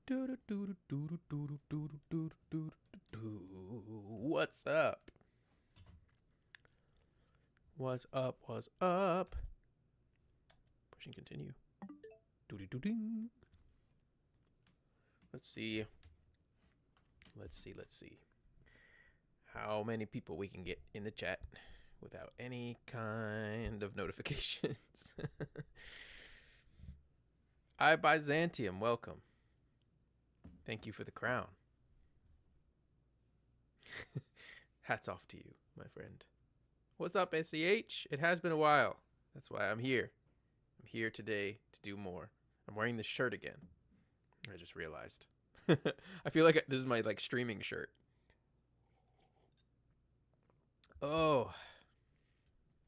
What's up? What's up? What's up? Pushing continue. Doo-doo-doo-ding. Let's see. Let's see. How many people we can get in the chat without any kind of notifications. I Byzantium, welcome. Thank you for the crown. Hats off to you, my friend. What's up, SEH? It has been a while. That's why I'm here. I'm here today to do more. I'm wearing this shirt again. I just realized. I feel like this is my streaming shirt. Oh,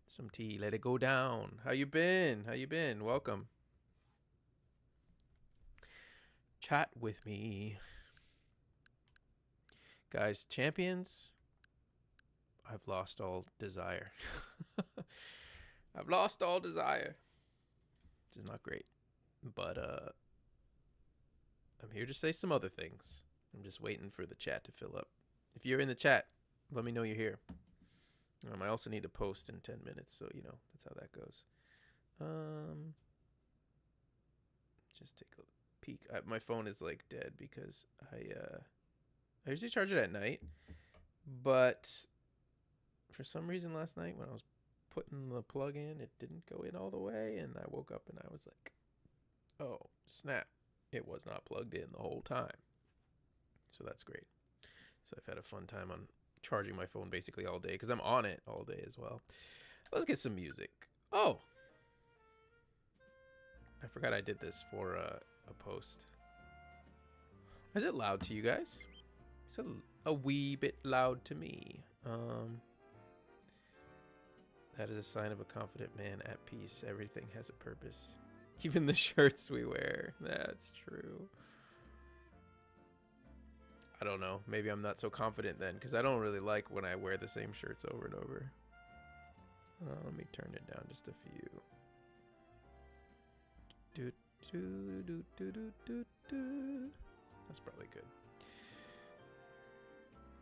some tea. Let it go down. How you been? Welcome. Chat with me. Guys, champions, I've lost all desire. I've lost all desire. Which is not great. But I'm here to say some other things. I'm just waiting for the chat to fill up. If you're in the chat, let me know you're here. I also need to post in 10 minutes, so that's how that goes. Just take a peek. My phone is dead because I usually charge it at night, but for some reason last night when I was putting the plug in, it didn't go in all the way, and I woke up and I was like, oh snap, it was not plugged in the whole time. So that's great. So I've had a fun time on charging my phone basically all day because I'm on it all day as well. Let's get some music. Oh, I forgot I did this for a post. Is it loud to you guys? It's a wee bit loud to me. That is a sign of a confident man at peace. Everything has a purpose. Even the shirts we wear. That's true. I don't know. Maybe I'm not so confident then, because I don't really like when I wear the same shirts over and over. Let me turn it down just a few. That's probably good.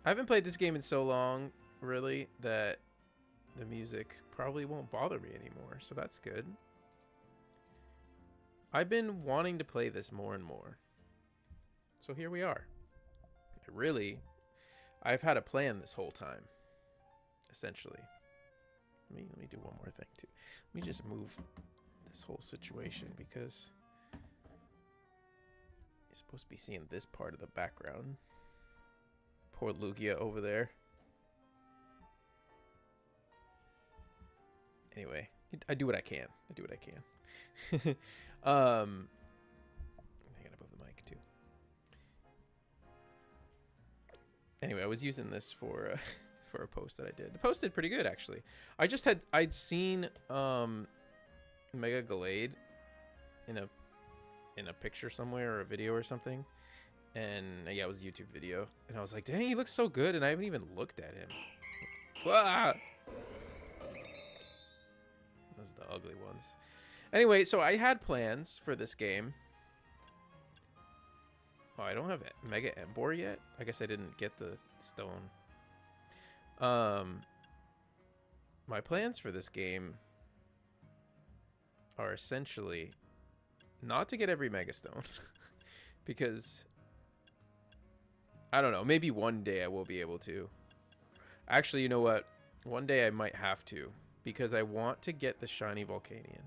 I haven't played this game in so long, really, that the music probably won't bother me anymore, so that's good. I've been wanting to play this more and more. So here we are. I've had a plan this whole time, essentially. Let me do one more thing too. Let me just move this whole situation because you're supposed to be seeing this part of the background. Poor Lugia over there. Anyway, I do what I can. Hang on, above the mic too. Anyway, I was using this for a post that I did. The post did pretty good, actually. I'd seen Mega Gallade in a picture somewhere or a video or something, and yeah, it was a YouTube video, and I was like, dang, he looks so good, and I haven't even looked at him. Ah! Those are the ugly ones. Anyway, so I had plans for this game. Oh, I don't have Mega Embor yet. I guess I didn't get the stone. My plans for this game are essentially not to get every Mega Stone. Because, I don't know, maybe one day I will be able to. Actually, you know what? One day I might have to. Because I want to get the Shiny Volcanion.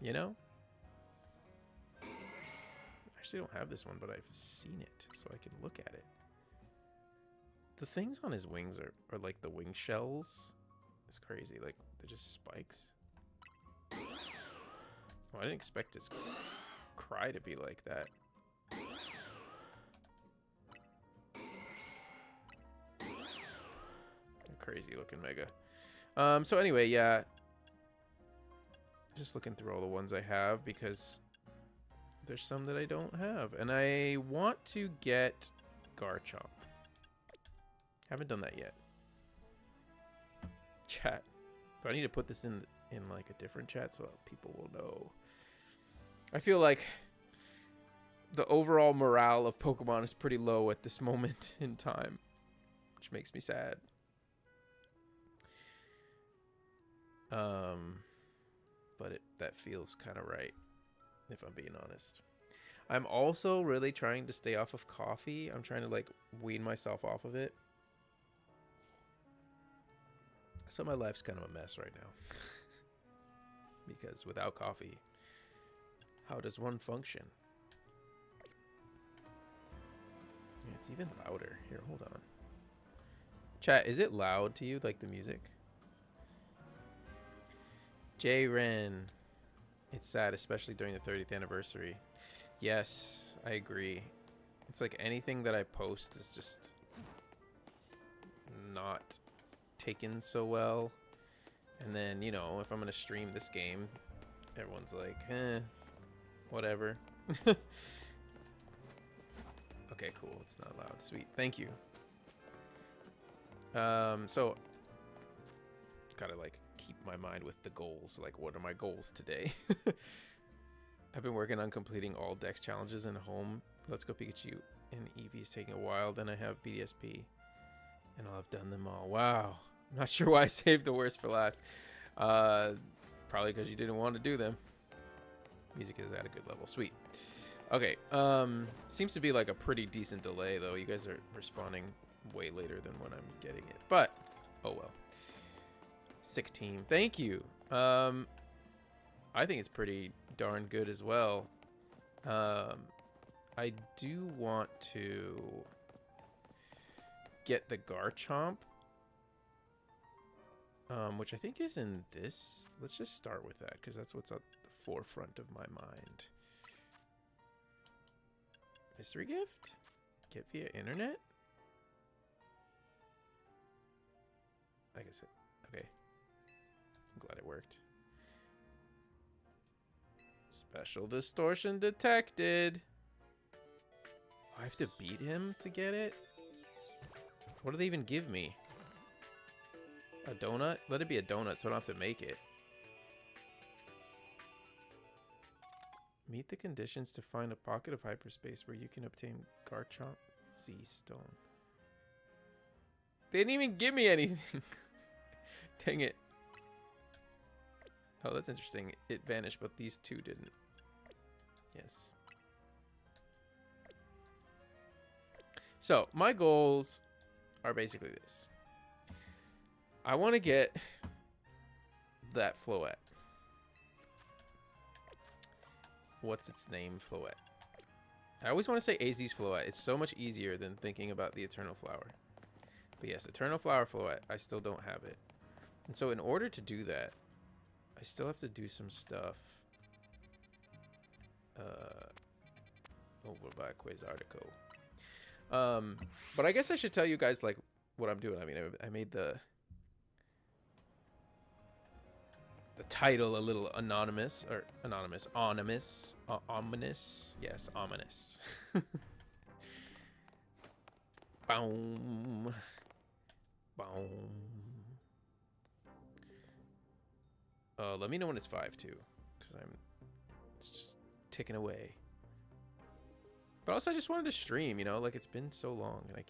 You know? I actually don't have this one, but I've seen it, so I can look at it. The things on his wings are like the wing shells. It's crazy, like they're just spikes. Oh, I didn't expect his cry to be like that. Crazy looking Mega. So anyway, yeah. Just looking through all the ones I have because there's some that I don't have. And I want to get Garchomp. Haven't done that yet. Chat. Do I need to put this in like a different chat so people will know? I feel like the overall morale of Pokemon is pretty low at this moment in time, which makes me sad. But that feels kind of right, if I'm being honest. I'm also really trying to stay off of coffee. I'm trying to like wean myself off of it. So my life's kind of a mess right now. Because without coffee, how does one function? Yeah, it's even louder. Here, hold on. Chat, is it loud to you, like the music? J Ren. It's sad, especially during the 30th anniversary. Yes, I agree. It's like anything that I post is just not taken so well. And then, you know, if I'm going to stream this game, everyone's like, whatever. Okay, cool. It's not loud. Sweet. Thank you. So, gotta, like, keep my mind with the goals. Like, what are my goals today? I've been working on completing all Dex challenges in home. Let's Go Pikachu and Eevee is taking a while. Then I have BDSP. And I'll have done them all. Wow. I'm not sure why I saved the worst for last. Probably because you didn't want to do them. Music is at a good level. Sweet. Okay. Seems to be like a pretty decent delay, though. You guys are responding way later than when I'm getting it. But, oh well. Sick team. Thank you. I think it's pretty darn good as well. I do want to get the Garchomp. Which I think is in this. Let's just start with that, because that's what's at the forefront of my mind. Mystery gift? Get via internet? I guess it... Okay. I'm glad it worked. Special distortion detected. I have to beat him to get it? What do they even give me? A donut? Let it be a donut so I don't have to make it. Meet the conditions to find a pocket of hyperspace where you can obtain Garchomp Z Stone. They didn't even give me anything. Dang it. Oh, that's interesting. It vanished, but these two didn't. Yes. So, my goals are basically this. I want to get that Floette. What's its name? Floette. I always want to say AZ's Floette. It's so much easier than thinking about the Eternal Flower. But yes, Eternal Flower Floette. I still don't have it. And so in order to do that, I still have to do some stuff. Over by Quasartico. But I guess I should tell you guys like what I'm doing. I mean, I made the title a little ominous. Yes, ominous. Boom. Boom. Let me know when it's 5 too, because it's just ticking away. But also I just wanted to stream, you know, like it's been so long and I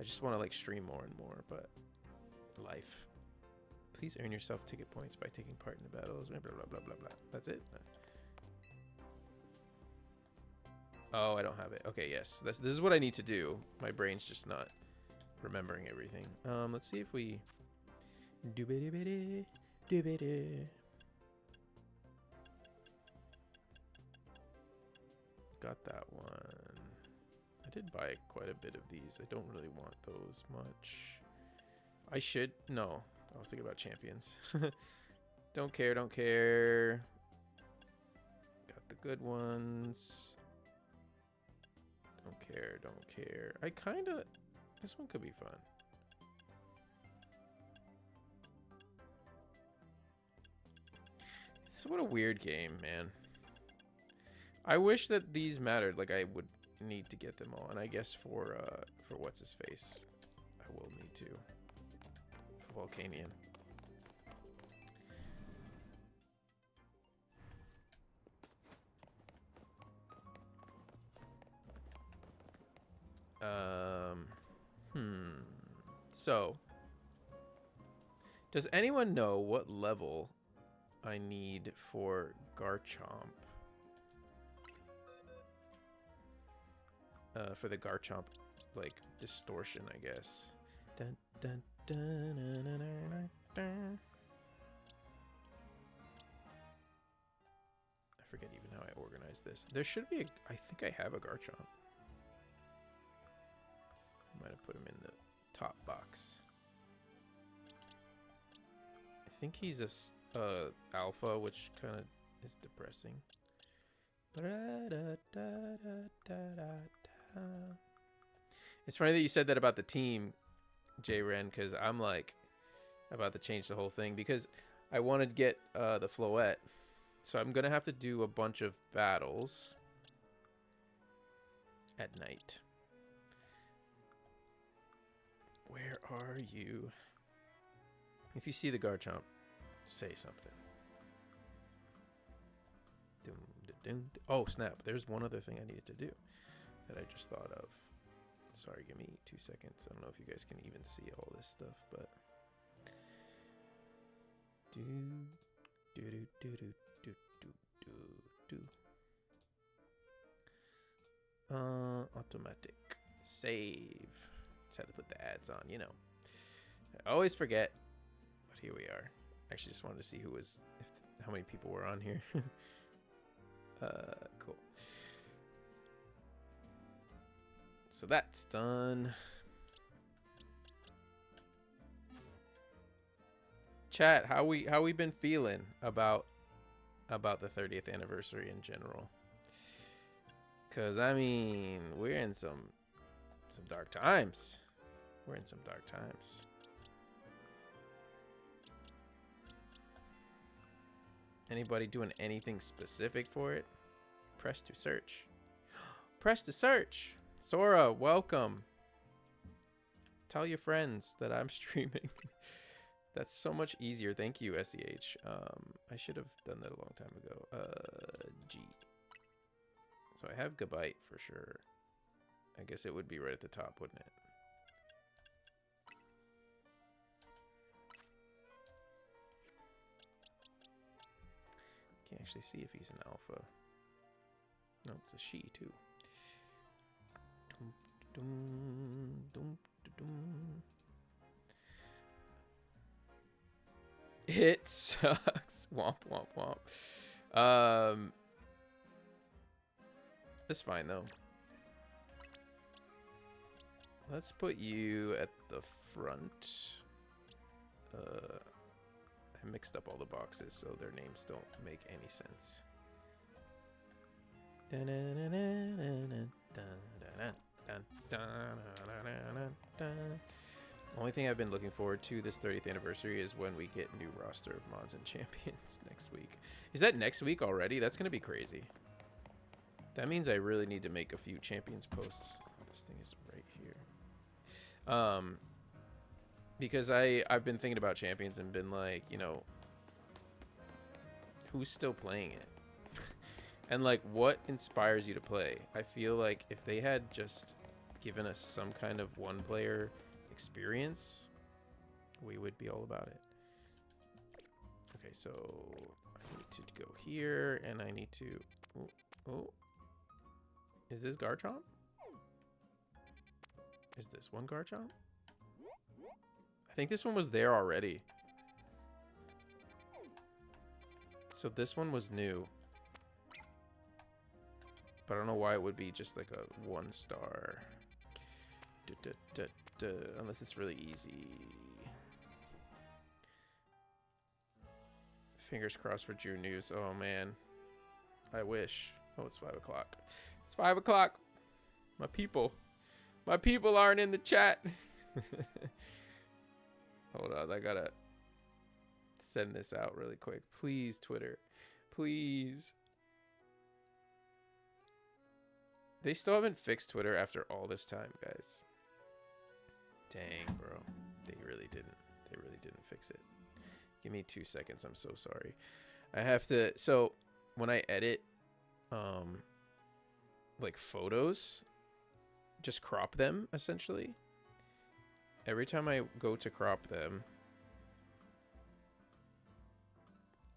just want to like stream more and more, but life. Please earn yourself ticket points by taking part in the battles. Blah, blah, blah, blah, blah. That's it? Oh, I don't have it. Okay, yes. This is what I need to do. My brain's just not remembering everything. Let's see if we... Got that one. I did buy quite a bit of these. I don't really want those much. I should... No. I was thinking about champions. Don't care, don't care. Got the good ones. Don't care, don't care. I kind of... This one could be fun. So what a weird game, man. I wish that these mattered. Like, I would need to get them all. And I guess for what's-his-face, I will need to. Volcanion. So, does anyone know what level I need for Garchomp? For the Garchomp, like, distortion, I guess. Dun, dun, dun, dun, dun, dun, dun. I forget even how I organized this. There should be a... I think I have a Garchomp. I might have put him in the top box. I think he's a alpha, which kind of is depressing. It's funny that you said that about the team, J-Ren, because I'm like about to change the whole thing because I want to get the Floette. So I'm going to have to do a bunch of battles at night. Where are you? If you see the Garchomp, say something. Oh, snap. There's one other thing I needed to do that I just thought of. Sorry, give me 2 seconds. I don't know if you guys can even see all this stuff, but... Automatic. Save. Just had to put the ads on, you know. I always forget, but here we are. Actually, just wanted to see how many people were on here. Cool. So that's done. Chat, how we been feeling about the 30th anniversary in general? Cause I mean, we're in some dark times. We're in some dark times. Anybody doing anything specific for it? Press to search. Press to search. Sora, welcome. Tell your friends that I'm streaming. That's so much easier. Thank you, SEH. I should have done that a long time ago. G. So I have Gabite for sure. I guess it would be right at the top, wouldn't it? Can't actually see if he's an alpha. No, it's a she too. It sucks. Womp womp womp. It's fine though. Let's put you at the front. I mixed up all the boxes so their names don't make any sense. Only thing I've been looking forward to this 30th anniversary is when we get new roster of mods and champions next week. Is that next week already? That's gonna be crazy. That means I really need to make a few champions posts. This thing is right here. Because I've been thinking about champions and been like, you know, who's still playing it? And like, what inspires you to play? I feel like if they had just given us some kind of one-player experience, we would be all about it. Okay, so I need to go here, and I need to... Oh. Is this Garchomp? Is this one Garchomp? I think this one was there already. So this one was new. But I don't know why it would be just like a 1-star. Unless it's really easy. Fingers crossed for June news. Oh man. I wish. Oh, it's 5 o'clock. It's 5 o'clock. My people aren't in the chat. Hold on, I gotta send this out really quick. Please, Twitter. Please. They still haven't fixed Twitter after all this time, guys. Dang, bro. They really didn't. They really didn't fix it. Give me 2 seconds. I'm so sorry. I have to... So, when I edit, like, photos, just crop them, essentially. Every time I go to crop them,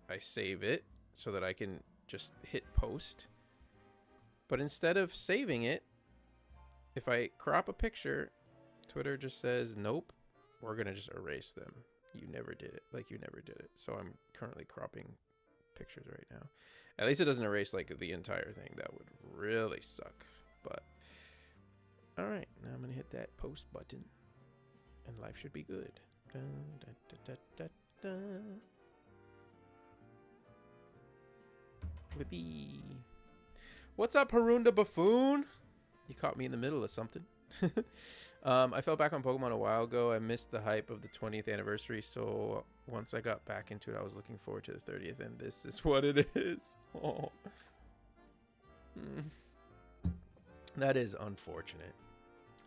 I save it so that I can just hit post. But instead of saving it, if I crop a picture, Twitter just says, nope, we're going to just erase them. You never did it. Like, you never did it. So I'm currently cropping pictures right now. At least it doesn't erase, like, the entire thing. That would really suck. But, all right. Now I'm going to hit that post button. And life should be good. Dun, dun, dun, dun, dun, dun. Whippy. What's up, Harunda Buffoon? You caught me in the middle of something. I fell back on Pokemon a while ago. I missed the hype of the 20th anniversary, so once I got back into it, I was looking forward to the 30th, and this is what it is. Oh. That is unfortunate.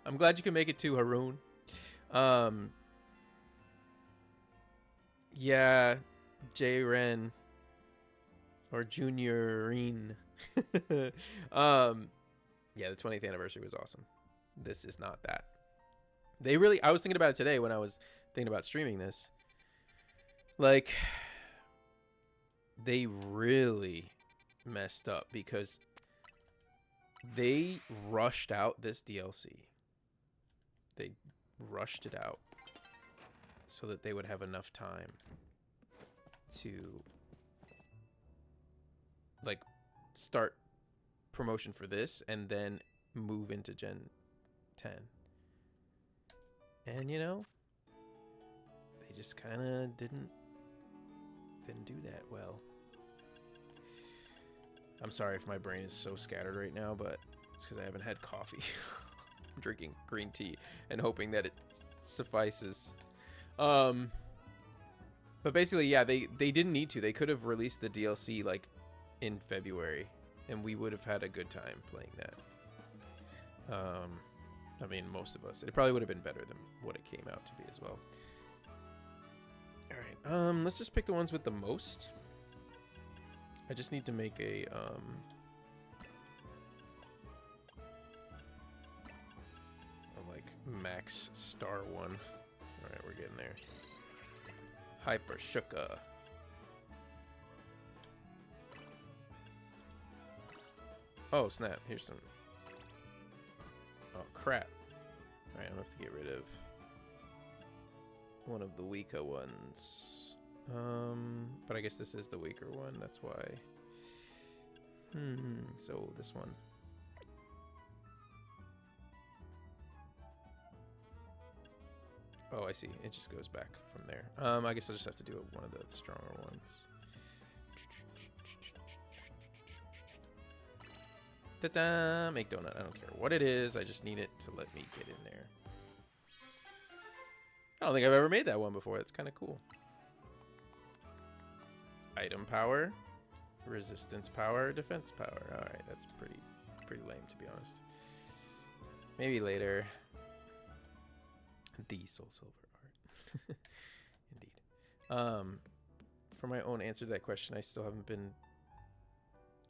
I'm glad you can make it too, Haroon. Yeah, J-Ren. Or Juniorine. Yeah, the 20th anniversary was awesome. This is not that. I was thinking about it today when I was thinking about streaming this. Like, they really messed up because they rushed out this DLC. They rushed it out so that they would have enough time to, like, start promotion for this and then move into Gen 10. And, you know, they just kind of didn't do that well. I'm sorry if my brain is so scattered right now, but it's because I haven't had coffee. I'm drinking green tea and hoping that it suffices. But basically, yeah, they didn't need to. They could have released the DLC, like, in February, and we would have had a good time playing that. I mean, most of us. It probably would have been better than what it came out to be as well. All right, let's just pick the ones with the most. I just need to make a like max star one. All right, we're getting there. Hyper Shuka. Oh, snap. Here's some. Oh, crap. Alright, I'm going to have to get rid of one of the weaker ones. But I guess this is the weaker one. That's why. So this one. Oh, I see. It just goes back from there. I guess I'll just have to do one of the stronger ones. Ta-da! Make donut. I don't care what it is. I just need it to let me get in there. I don't think I've ever made that one before. That's kind of cool. Item power, resistance power, defense power. All right, that's pretty lame to be honest. Maybe later. The Soul Silver art. Indeed. For my own answer to that question, I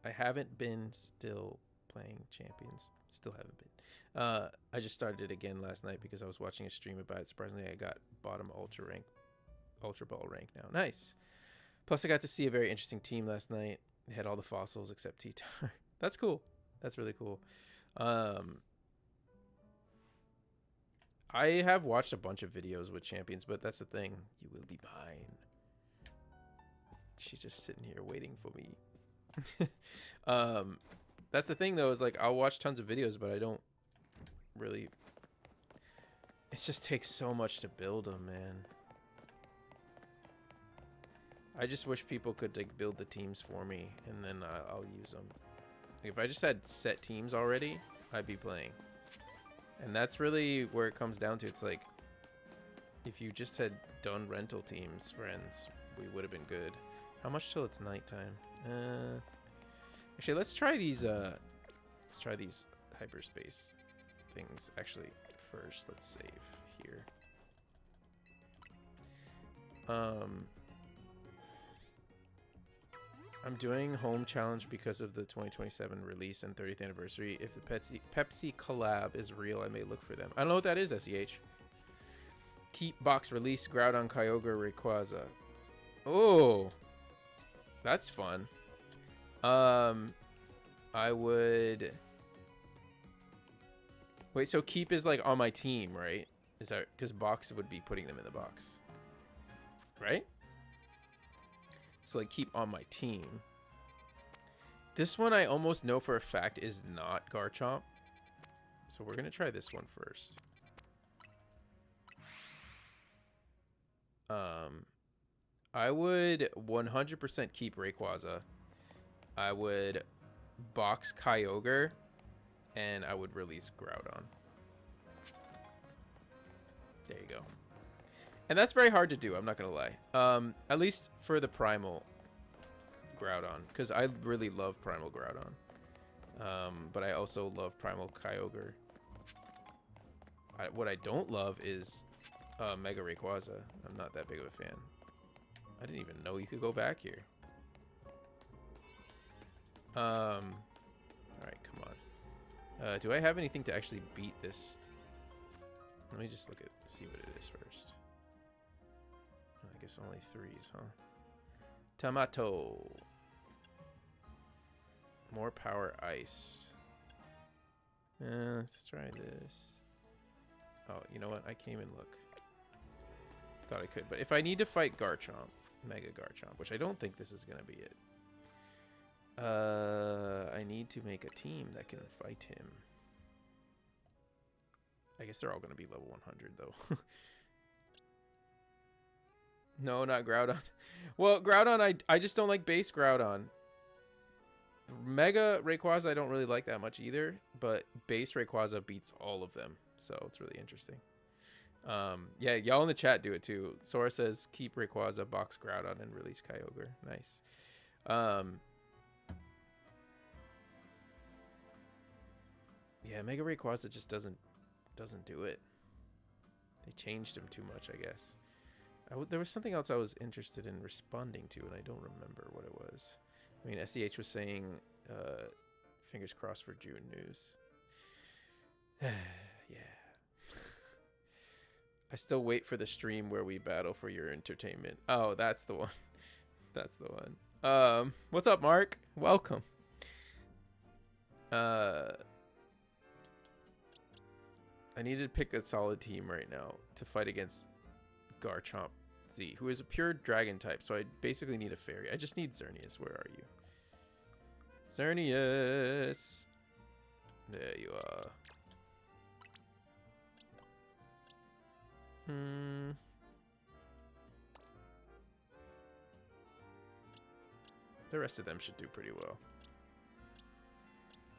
haven't been still playing Champions. Still haven't been. I just started it again last night because I was watching a stream about it. Surprisingly, I got bottom ultra ball rank now. Nice. Plus, I got to see a very interesting team last night. They had all the fossils except T-Tar. That's cool. That's really cool. I have watched a bunch of videos with Champions, but that's the thing. You will be mine. She's just sitting here waiting for me. That's the thing though, is like I'll watch tons of videos, but I don't really. It just takes so much to build them, man. I just wish people could like build the teams for me, and then I'll use them. Like, if I just had set teams already, I'd be playing. And that's really where it comes down to. It's like, if you just had done rental teams, friends, we would have been good. How much till it's nighttime? Actually, let's try these hyperspace things. Actually, first, let's save here. I'm doing home challenge because of the 2027 release and 30th anniversary. If the Pepsi collab is real, I may look for them. I don't know what that is, SEH. Keep box release Groudon, Kyogre, Rayquaza. Oh, that's fun. I would... Wait, so Keep is like on my team, right? Is that because box would be putting them in the box, right? So like Keep on my team. This one I almost know for a fact is not Garchomp. So we're going to try this one first. I would 100% keep Rayquaza. I would box Kyogre. And I would release Groudon. There you go. And that's very hard to do, I'm not going to lie. At least for the Primal Groudon. Because I really love Primal Groudon. But I also love Primal Kyogre. What I don't love is Mega Rayquaza. I'm not that big of a fan. I didn't even know you could go back here. Alright, come on. Do I have anything to actually beat this? Let me just see what it is first. I guess only 3s, huh? Tomato. More power ice. Let's try this. Oh, you know what? I can't even look. Thought I could, but if I need to fight Garchomp, Mega Garchomp, which I don't think this is gonna be it. I need to make a team that can fight him. I guess they're all gonna be level 100 though. No, not Groudon. Well, Groudon, I just don't like base Groudon. Mega Rayquaza I don't really like that much either, but base Rayquaza beats all of them, so it's really interesting. Yeah, y'all in the chat do it too. Sora says keep Rayquaza, box Groudon, and release Kyogre. Nice. Yeah, Mega Rayquaza just doesn't do it. They changed him too much, I guess. There was something else I was interested in responding to, and I don't remember what it was. I mean, SEH was saying, fingers crossed for June news. Yeah. I still wait for the stream where we battle for your entertainment. Oh, that's the one. That's the one. What's up, Mark? Welcome. I need to pick a solid team right now to fight against Garchomp Z, who is a pure dragon type, so I basically need a fairy. I just need Xerneas. Where are you? Xerneas! There you are. The rest of them should do pretty well.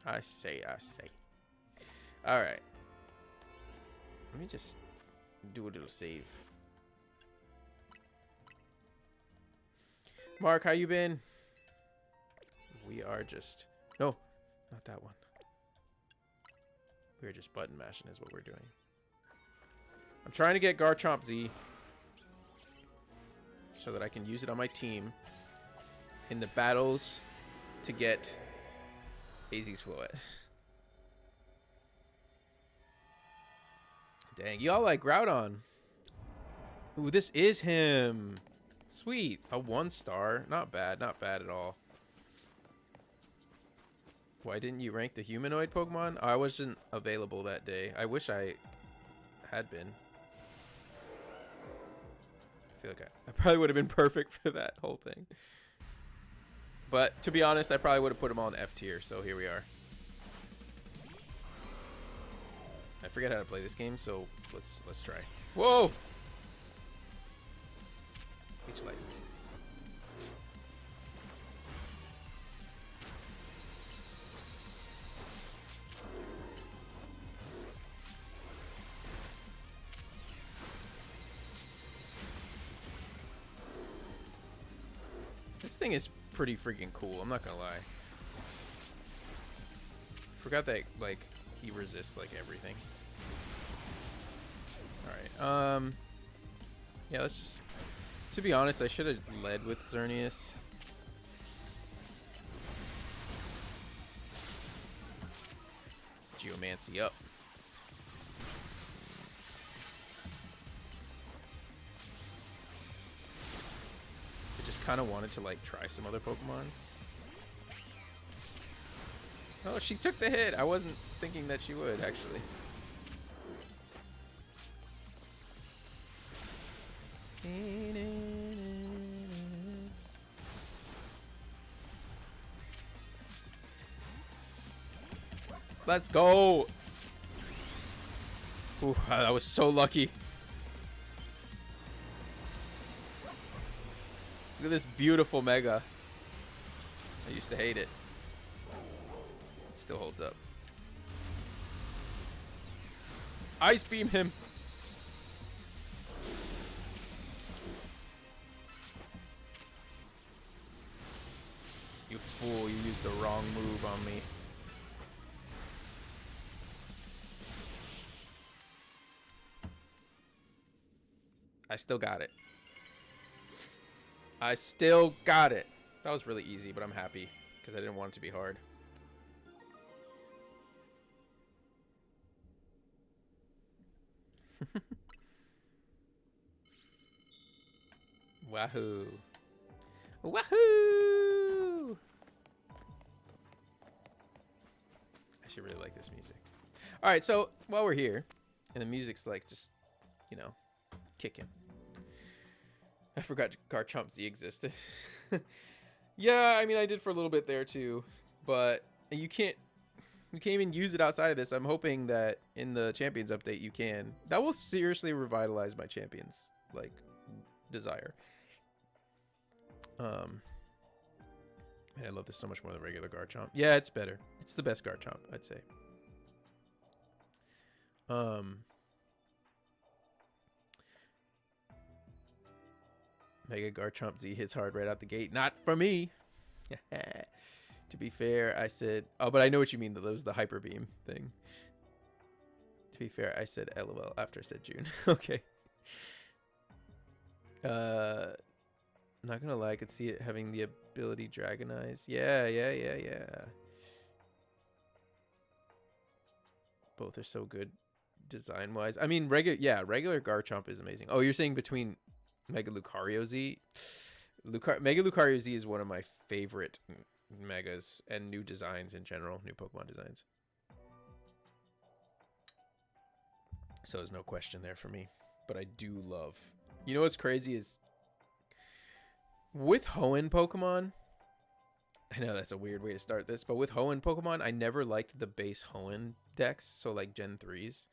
I say. Alright. Let me just do a little save. Mark, how you been? We are just... No, not that one. We're just button mashing is what we're doing. I'm trying to get Garchomp Z so that I can use it on my team in the battles to get AZ's Floet. Dang, y'all like Groudon. Ooh, this is him. Sweet. A 1-star. Not bad. Not bad at all. Why didn't you rank the humanoid Pokemon? Oh, I wasn't available that day. I wish I had been. I feel like I probably would have been perfect for that whole thing. But to be honest, I probably would have put them all in F tier, so here we are. I forget how to play this game, so let's try. Whoa! H-Light. This thing is pretty freaking cool, I'm not gonna lie. Forgot that, like, he resists, like, everything. Alright, yeah, let's just... To be honest, I should have led with Xerneas. Geomancy up. I just kind of wanted to like try some other Pokemon. Oh, she took the hit. I wasn't thinking that she would, actually. Let's go. Ooh, that was so lucky. Look at this beautiful Mega. I used to hate it. It still holds up. Ice beam him. You fool, you used the wrong move on me. I still got it. I still got it. That was really easy, but I'm happy because I didn't want it to be hard. Wahoo. Wahoo! I should really like this music. All right, so while we're here, and the music's like just, you know, kicking. I forgot Garchomp Z existed. Yeah, I mean, I did for a little bit there too, but you can't even use it outside of this. I'm hoping that in the Champions update you can. That will seriously revitalize my Champions like desire. Man, I love this so much more than regular Garchomp. Yeah, it's better. It's the best Garchomp, I'd say. Mega Garchomp Z hits hard right out the gate. Not for me. To be fair, I said... Oh, but I know what you mean. That was the Hyper Beam thing. To be fair, I said LOL after I said June. Okay. Not gonna lie, I could see it having the ability Dragonize. Yeah. Both are so good design-wise. I mean, regular Garchomp is amazing. Oh, you're saying between Mega Lucario Z? Mega Lucario Z is one of my favorite Megas and new designs in general, new Pokemon designs. So there's no question there for me. But I do love... You know what's crazy is... With Hoenn Pokemon... I know that's a weird way to start this, but with Hoenn Pokemon, I never liked the base Hoenn decks, so like Gen 3s.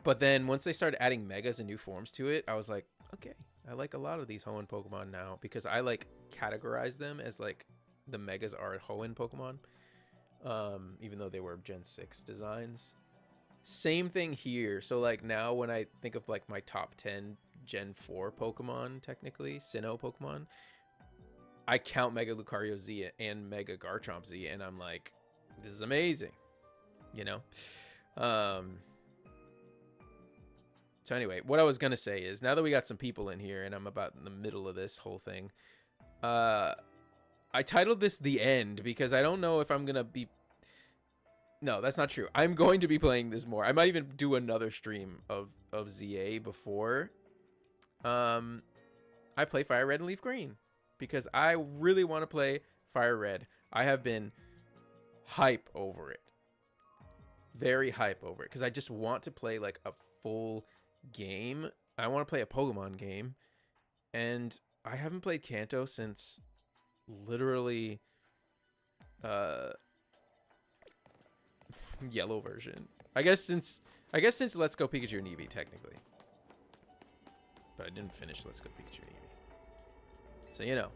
But then once they started adding Megas and new forms to it, I was like, okay, I like a lot of these Hoenn Pokemon now because I like categorize them as like the Megas are Hoenn Pokemon, even though they were Gen 6 designs. Same thing here. So like now when I think of like my top 10 Gen 4 Pokemon, technically, Sinnoh Pokemon, I count Mega Lucario Z and Mega Garchomp Z, and I'm like, this is amazing, you know? So anyway, what I was going to say is, now that we got some people in here, and I'm about in the middle of this whole thing, I titled this The End, because I don't know if I'm going to be... No, that's not true. I'm going to be playing this more. I might even do another stream of ZA before I play FireRed and Leaf Green, because I really want to play FireRed. I have been hype over it. Very hype over it, because I just want to play like a full game. I want to play a Pokemon game, and I haven't played Kanto since literally yellow version. I guess since Let's Go Pikachu and Eevee, technically. But I didn't finish Let's Go Pikachu and Eevee. So, you know,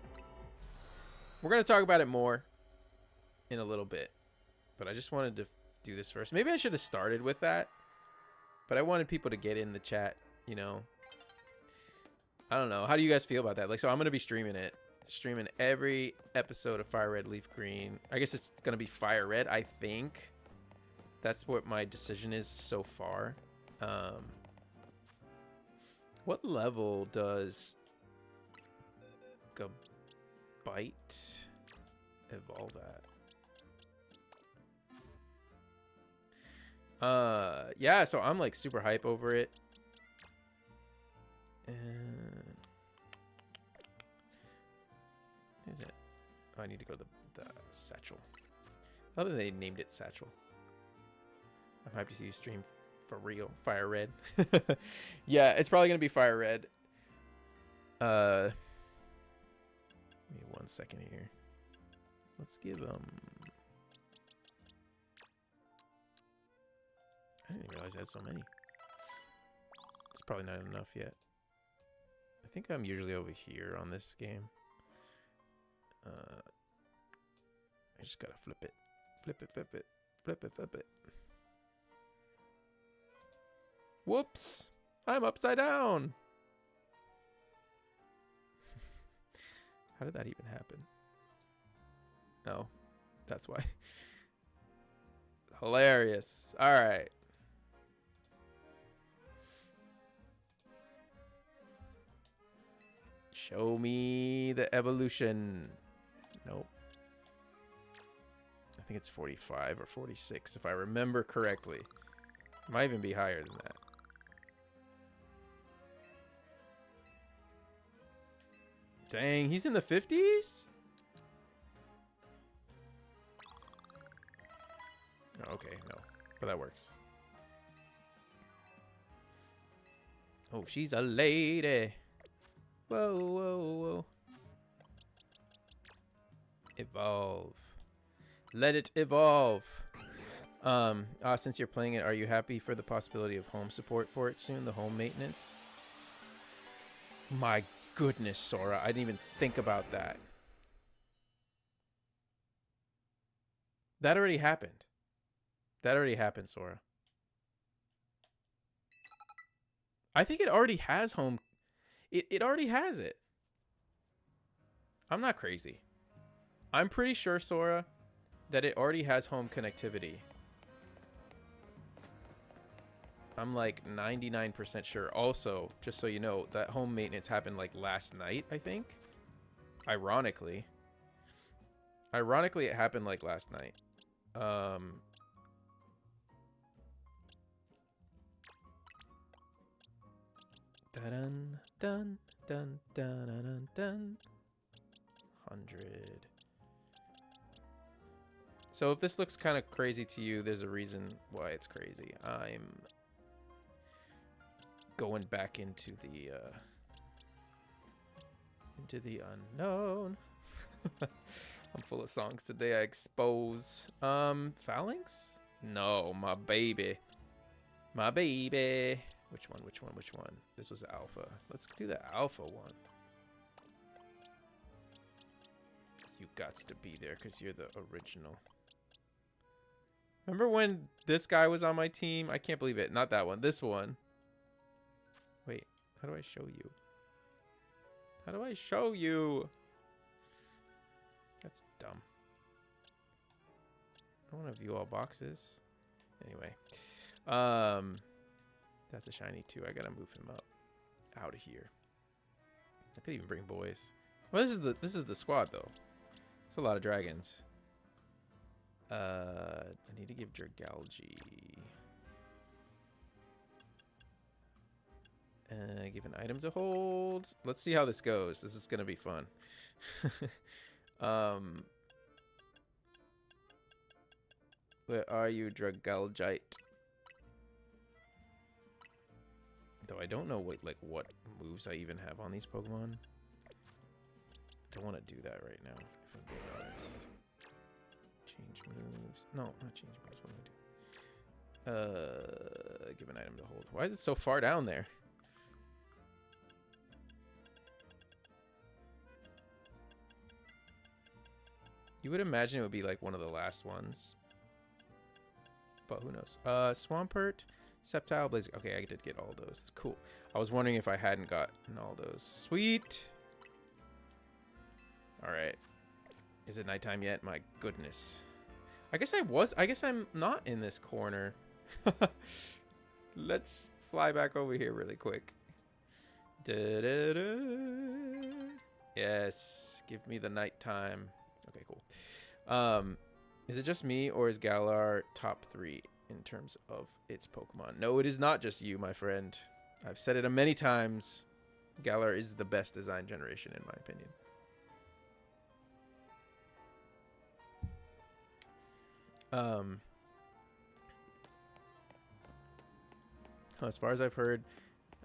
we're going to talk about it more in a little bit. But I just wanted to do this first. Maybe I should have started with that. But I wanted people to get in the chat, you know. I don't know. How do you guys feel about that? Like, so I'm going to be streaming it. Streaming every episode of FireRed Leaf Green. I guess it's going to be FireRed, I think. That's what my decision is so far. What level does Gabite evolve at? Yeah, so I'm like super hype over it. Is it? Oh, I need to go to the satchel. I love that they named it satchel. I'm happy to see you stream for real. FireRed. Yeah, it's probably gonna be FireRed. Give me 1 second here. Let's give I didn't realize I had so many. It's probably not enough yet. I think I'm usually over here on this game. I just gotta flip it. Flip it, flip it. Flip it, flip it. Whoops! I'm upside down! How did that even happen? Oh, that's why. Hilarious. Alright. Show me the evolution. Nope. I think it's 45 or 46 if I remember correctly. Might even be higher than that. Dang, he's in the 50s? Oh, okay, no. But that works. Oh, she's a lady. Whoa, whoa, whoa. Evolve. Let it evolve. Since you're playing it, are you happy for the possibility of home support for it soon? The home maintenance? My goodness, Sora. I didn't even think about that. That already happened. That already happened, Sora. I think it already has home. It already has it. I'm not crazy. I'm pretty sure, Sora, that it already has home connectivity. I'm like 99% sure. Also, just so you know, that home maintenance happened like last night, I think. Ironically. Ironically, it happened like last night. Dun dun dun dun dun dun. 100. So if this looks kind of crazy to you, there's a reason why it's crazy. I'm going back into the unknown. I'm full of songs today. I expose. Phalanx? No, my baby. My baby. Which one? Which one? Which one? This was alpha. Let's do the alpha one. You gots to be there because you're the original. Remember when this guy was on my team? I can't believe it. Not that one. This one. Wait. How do I show you? How do I show you? That's dumb. I want to view all boxes. Anyway. That's a shiny too. I gotta move him up out of here. I could even bring boys. Well, this is the squad though. It's a lot of dragons. I need to give Dragalge. Give an item to hold. Let's see how this goes. This is gonna be fun. Where are you, Dragalgite? Though I don't know what moves I even have on these Pokemon. Don't want to do that right now. If I'm being honest. Change moves. No, not change moves. What do I do? Give an item to hold. Why is it so far down there? You would imagine it would be like one of the last ones. But who knows? Swampert, Sceptile, Blaze. Okay, I did get all those. Cool. I was wondering if I hadn't gotten all those. Sweet. All right. Is it nighttime yet? My goodness. I guess I was. I guess I'm not in this corner. Let's fly back over here really quick. Da-da-da. Yes. Give me the nighttime. Okay, cool. Is it just me or is Galar top 3? in terms of its Pokemon. No, it is not just you, my friend. I've said it many times. Galar is the best design generation, in my opinion. As far as I've heard,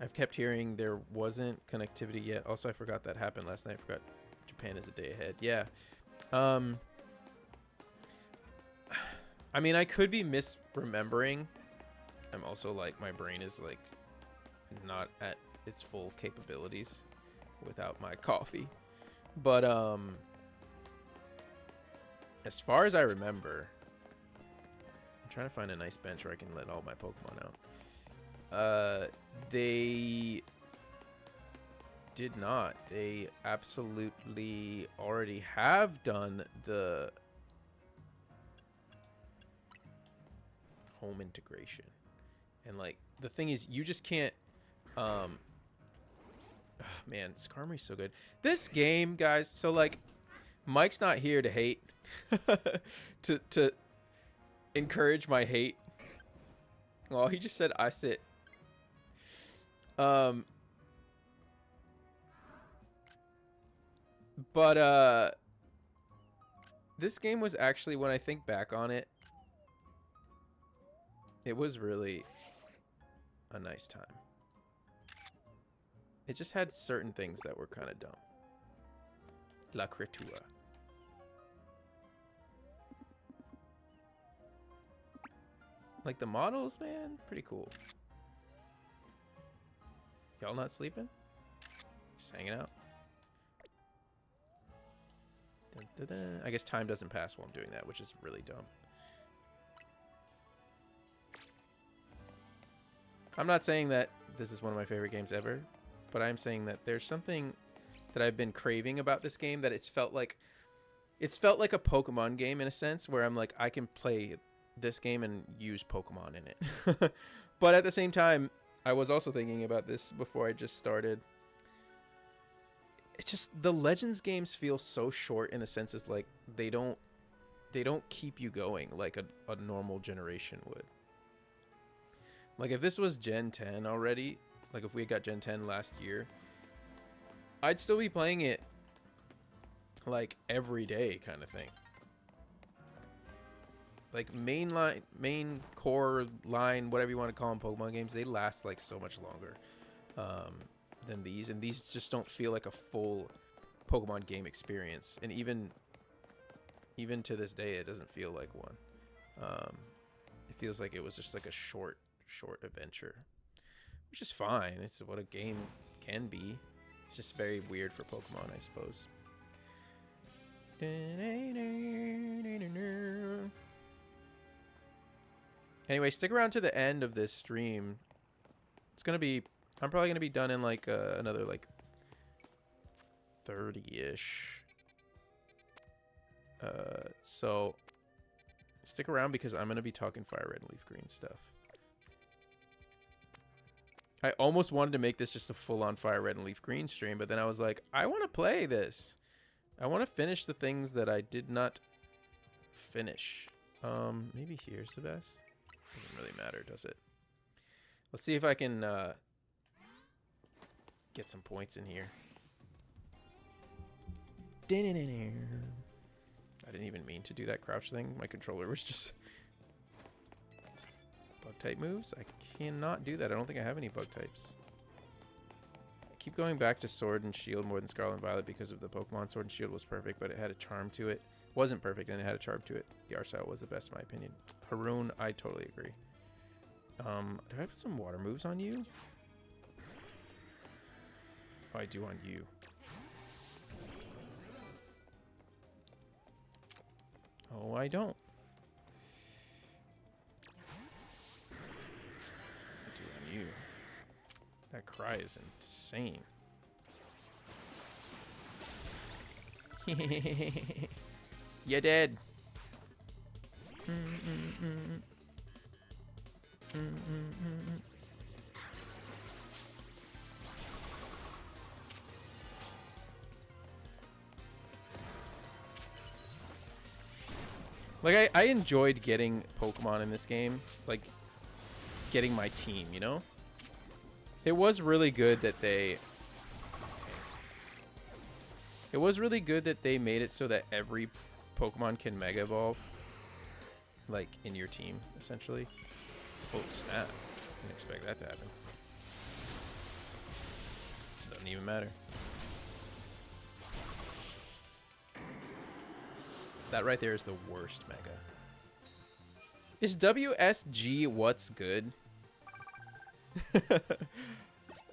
I've kept hearing there wasn't connectivity yet. Also, I forgot that happened last night. I forgot Japan is a day ahead. Yeah. I mean, I could be misremembering. I'm also like, my brain is like not at its full capabilities without my coffee. But as far as I remember, I'm trying to find a nice bench where I can let all my Pokemon out. They did not. They absolutely already have done the home integration. And like the thing is, you just can't oh, man, Skarmory's so good. This game, guys, so like Mike's not here to hate to encourage my hate. Well, he just said I sit. But this game was actually, when I think back on it, it was really a nice time. It just had certain things that were kind of dumb. La Creatura. Like the models, man, pretty cool. Y'all not sleeping? Just hanging out? Dun, dun, dun. I guess time doesn't pass while I'm doing that, which is really dumb. I'm not saying that this is one of my favorite games ever, but I'm saying that there's something that I've been craving about this game, that it's felt like a Pokemon game in a sense, where I'm like, I can play this game and use Pokemon in it. But at the same time, I was also thinking about this before I just started. It's just, the Legends games feel so short in the sense is like they don't keep you going like a normal generation would. Like if this was Gen 10 already, like if we got Gen 10 last year, I'd still be playing it like every day kind of thing. Like main core line, whatever you want to call them, Pokemon games, they last like so much longer than these, and these just don't feel like a full Pokemon game experience. And even to this day, it doesn't feel like one. It feels like it was just like a short adventure, which is fine. It's what a game can be. It's just very weird for Pokemon, I suppose. Anyway, stick around to the end of this stream. I'm probably gonna be done in like another like 30-ish. So stick around because I'm gonna be talking FireRed and Leaf Green stuff. I almost wanted to make this just a full-on FireRed and Leaf Green stream, but then I was like, I want to play this. I want to finish the things that I did not finish. Maybe here's the best. Doesn't really matter, does it? Let's see if I can get some points in here. I didn't even mean to do that crouch thing. My controller was just... Bug type moves? I cannot do that. I don't think I have any bug types. I keep going back to Sword and Shield more than Scarlet and Violet because of the Pokemon. Sword and Shield was perfect, but it had a charm to it. Wasn't perfect, and it had a charm to it. Yarsail was the best in my opinion. Haroon, I totally agree. Do I have some water moves on you? Oh, I do on you. Oh, I don't. I do on you. That cry is insane. You're dead. Like, I enjoyed getting Pokemon in this game. Like, getting my team, you know? It was really good that they... It was really good that they made it so that every Pokemon can Mega Evolve. Like, in your team, essentially. Oh, snap. Didn't expect that to happen. Doesn't even matter. That right there is the worst Mega. Is WSG what's good?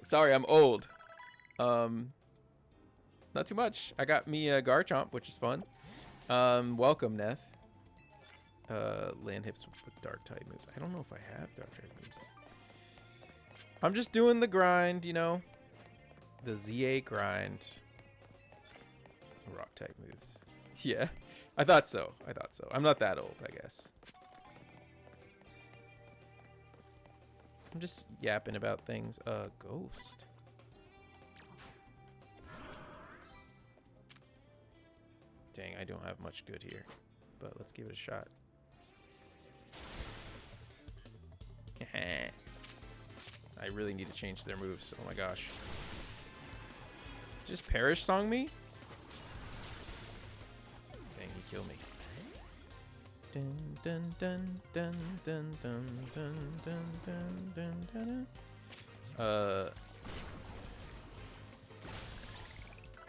Sorry, I'm old. Not too much. I got me a Garchomp, which is fun. Welcome, Neth. Land hits with dark type moves. I don't know if I have dark type moves. I'm just doing the grind, you know. The Z-A grind. Rock type moves. Yeah. I thought so. I thought so. I'm not that old, I guess. I'm just yapping about things. Ghost. Dang, I don't have much good here. But let's give it a shot. I really need to change their moves. Oh my gosh. Just Perish Song me? Dang, he killed me. Dun dun dun dun dun dun dun dun dun dun dun.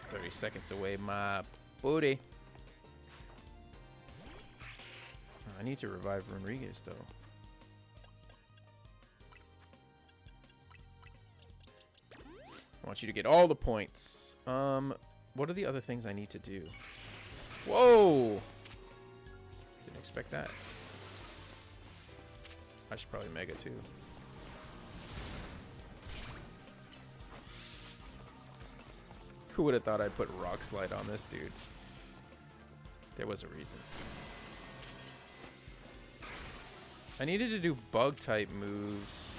30 seconds away, my booty. I need to revive Rodriguez though. I want you to get all the points. What are the other things I need to do? Whoa! Didn't expect that. I should probably Mega too. Who would have thought I'd put Rock Slide on this dude? There was a reason. I needed to do bug type moves.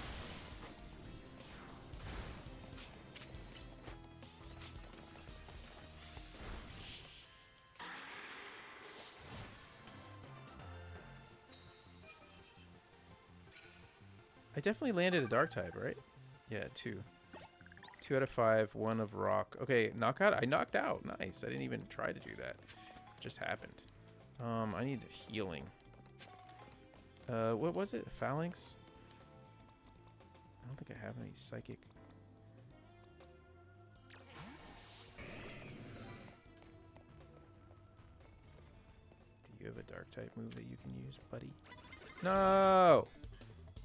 I definitely landed a dark type, right? Yeah, 2. 2 out of 5, 1 of rock. Okay, knockout. I knocked out. Nice. I didn't even try to do that. It just happened. I need healing. What was it? Phalanx? I don't think I have any psychic. Do you have a dark type move that you can use, buddy? No!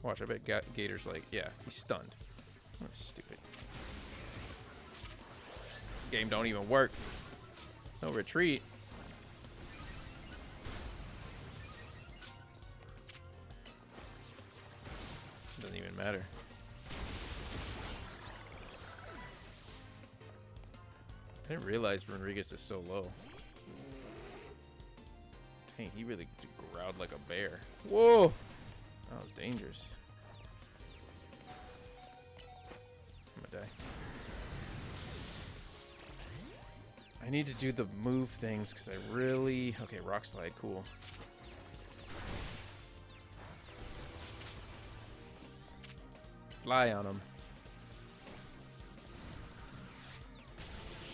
Watch, I bet Gator's like, yeah, he's stunned. Oh, stupid. Game don't even work. No retreat. Doesn't even matter. I didn't realize Rodriguez is so low. Dang, he really growled like a bear. Whoa! That was dangerous. I'm gonna die. I need to do the move things because I really... Okay, Rock Slide, cool. Fly on him.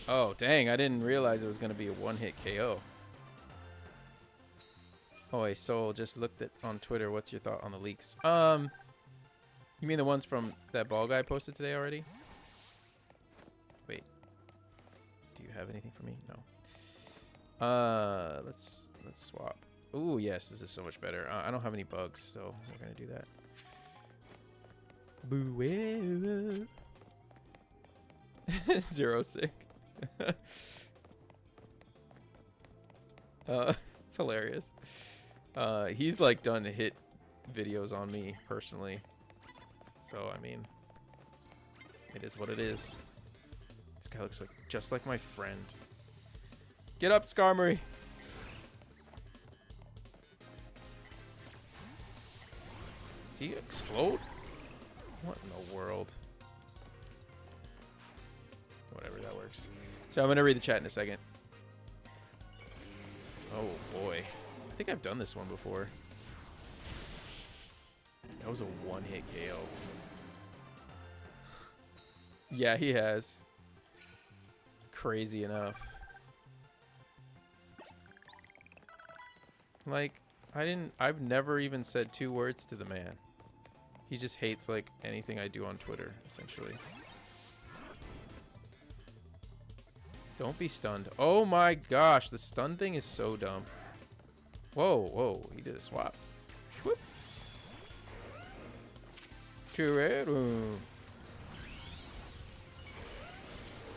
Oh, dang, I didn't realize it was going to be a one-hit KO. Oh, wait, Soul just looked at on Twitter. What's your thought on the leaks? You mean the ones from that ball guy posted today already? Wait. Do you have anything for me? No. Let's swap. Ooh, yes, this is so much better. I don't have any bugs, so we're going to do that. Boo. 0 sick. It's hilarious. He's like done hit videos on me personally. So, I mean, it is what it is. This guy looks like just like my friend. Get up, Skarmory. Did he explode? What in the world? Whatever, that works. So I'm going to read the chat in a second. Oh, boy. I think I've done this one before. That was a one-hit KO. Yeah, he has. Crazy enough. Like, I've never even said 2 words to the man. He just hates, like, anything I do on Twitter, essentially. Don't be stunned. Oh my gosh, the stun thing is so dumb. Whoa, whoa, he did a swap. Whoop.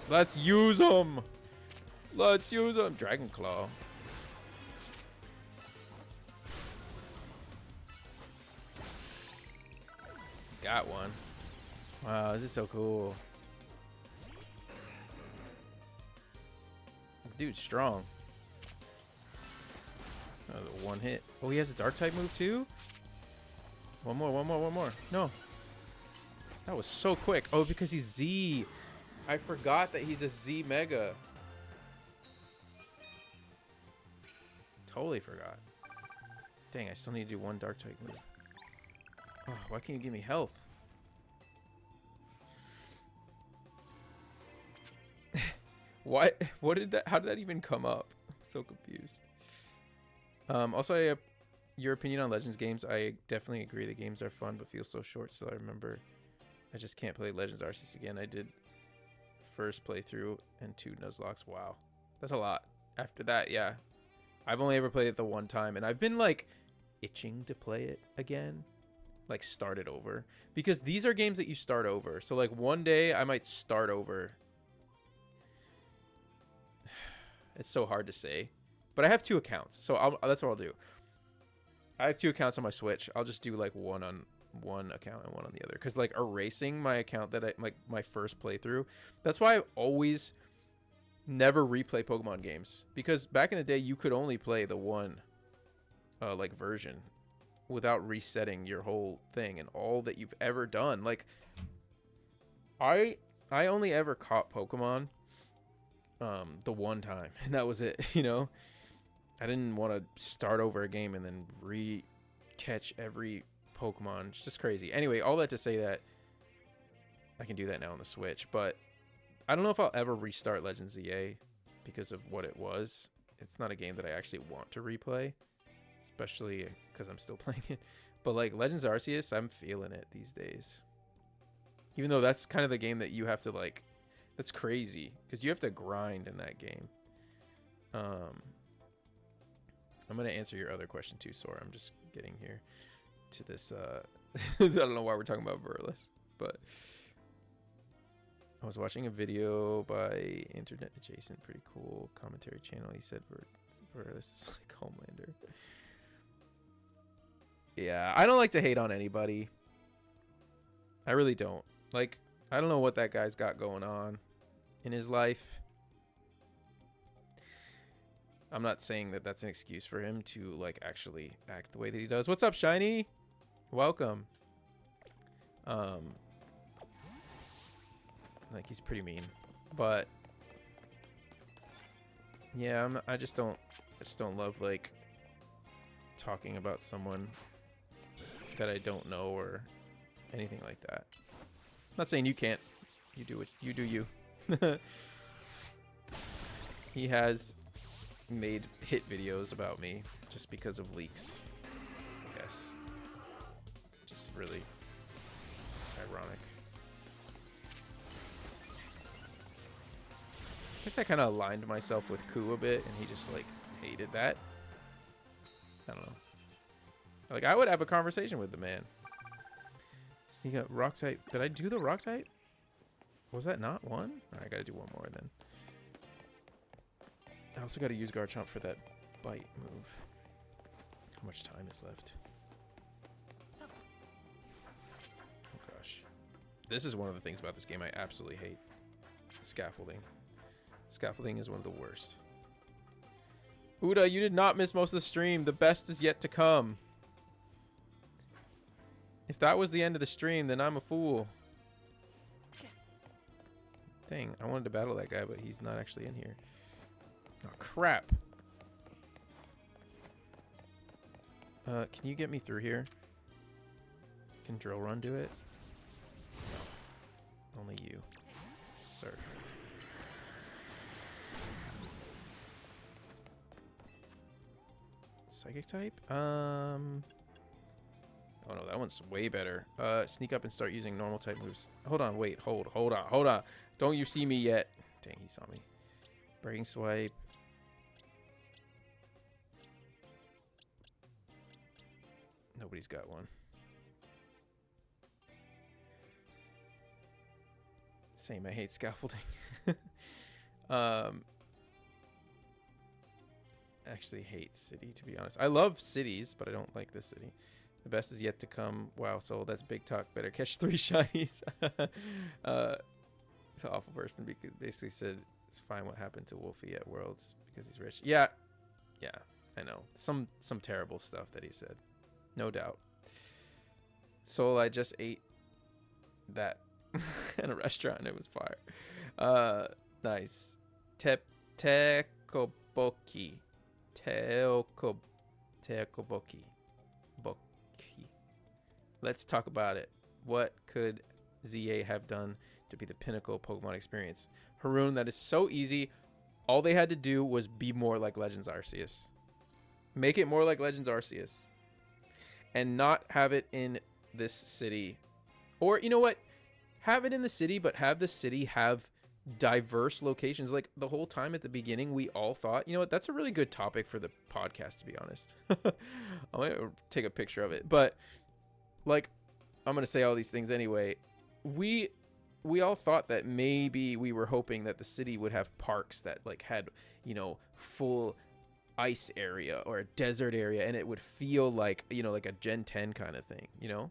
Let's use them. Let's use them. Dragon Claw. Got one. Wow, this is so cool. Dude's strong. That was a one hit. Oh, he has a dark type move too? One more, one more, one more. No. That was so quick. Oh, because he's Z. I forgot that he's a Z Mega. Totally forgot. Dang, I still need to do one dark type move. Oh, why can't you give me health? What? What did that? How did that even come up? I'm so confused. Also, your opinion on Legends games. I definitely agree. The games are fun, but feel so short. So I remember, I just can't play Legends Arceus again. I did first playthrough and 2 Nuzlocks. Wow, that's a lot. After that, yeah, I've only ever played it the one time, and I've been like itching to play it again, like start it over, because these are games that you start over. So like one day I might start over. It's so hard to say, but I have 2 accounts, so that's what I'll do. I have 2 accounts on my Switch. I'll just do like one on one account and one on the other, because like erasing my account that I like my first playthrough. That's why I always never replay Pokemon games, because back in the day you could only play the one like version without resetting your whole thing and all that you've ever done. Like I only ever caught Pokemon the one time, and that was it. You know, I didn't want to start over a game and then catch every Pokemon. It's just crazy. Anyway, all that to say that I can do that now on the Switch, but I don't know if I'll ever restart Legends Z-A because of what it was. It's not a game that I actually want to replay, especially because I'm still playing it. But like Legends Arceus, I'm feeling it these days. Even though that's kind of the game that you have to like, that's crazy because you have to grind in that game. I'm going to answer your other question too, Sora. I'm just getting here to this. I don't know why we're talking about Verlis, but I was watching a video by Internet Adjacent, pretty cool commentary channel. He said Verlis is like Homelander. Yeah, I don't like to hate on anybody. I really don't. Like, I don't know what that guy's got going on in his life. I'm not saying that that's an excuse for him to like actually act the way that he does. What's up, Shiny? Welcome. Like, he's pretty mean, but yeah, I just don't love like talking about someone that I don't know or anything like that. I'm not saying you can't. You do what you do. You. He has made hit videos about me just because of leaks, I guess. Just really ironic. I guess I kind of aligned myself with Ku a bit, and he just like hated that. I don't know. Like, I would have a conversation with the man. Sneak up rock type. Did I do the rock type? Was that not one? All right, I gotta do one more then. I also gotta use Garchomp for that bite move. How much time is left? Oh gosh. This is one of the things about this game I absolutely hate. Scaffolding. Scaffolding is one of the worst. Uda, you did not miss most of the stream. The best is yet to come. If that was the end of the stream, then I'm a fool. Dang, I wanted to battle that guy, but he's not actually in here. Oh, crap. Can you get me through here? Can Drill Run do it? No. Only you, sir. Psychic type? Oh no, that one's way better. Sneak up and start using normal type moves. Hold on, wait, hold on. Don't you see me yet? Dang, he saw me. Breaking Swipe. Nobody's got one. Same, I hate scaffolding. Actually hate city, to be honest. I love cities, but I don't like this city. The best is yet to come. Wow, so that's big talk. Better catch 3 shinies. It's an awful person because basically said it's fine what happened to Wolfie at Worlds because he's rich. Yeah, I know. Some terrible stuff that he said. No doubt. Soul, I just ate that in a restaurant. It was fire. Nice. Tekoboki. Tekoboki. Let's talk about it. What could Z-A have done to be the pinnacle Pokemon experience? Haroon, that is so easy. All they had to do was be more like Legends Arceus. Make it more like Legends Arceus. And not have it in this city. Or, you know what? Have it in the city, but have the city have diverse locations. Like, the whole time at the beginning, we all thought, you know what? That's a really good topic for the podcast, to be honest. I'm going to take a picture of it. But, like, I'm going to say all these things anyway. We all thought that maybe we were hoping that the city would have parks that, like, had, you know, full ice area or a desert area, and it would feel like, you know, like a Gen 10 kind of thing, you know.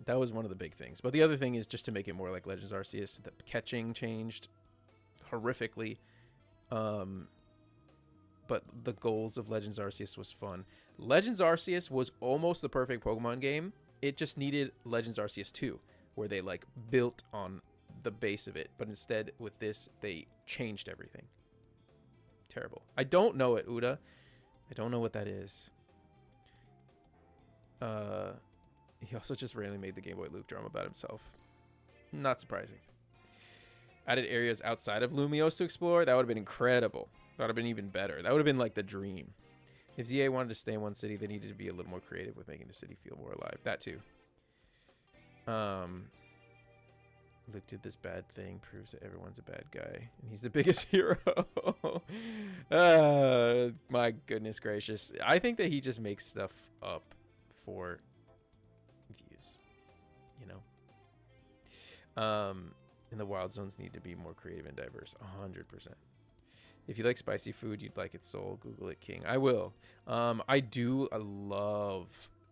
That was one of the big things. But the other thing is just to make it more like Legends Arceus. The catching changed horrifically, but the goals of Legends Arceus was fun. Legends Arceus was almost the perfect Pokemon game. It just needed Legends Arceus 2, where they, like, built on the base of it, but instead with this they changed everything. Terrible. I don't know it, Uda. I don't know what that is. He also just randomly made the Game Boy Loop drum about himself. Not surprising. Added areas outside of Lumiose to explore. That would have been incredible. That would have been even better. That would have been like the dream. If Z-A wanted to stay in one city, they needed to be a little more creative with making the city feel more alive. That too. Luke did this bad thing, proves that everyone's a bad guy, and he's the biggest hero. My goodness gracious. I think that he just makes stuff up for views, you know. And the wild zones need to be more creative and diverse. 100%. If you like spicy food, you'd like it, Soul. Google it, King. I will. I do love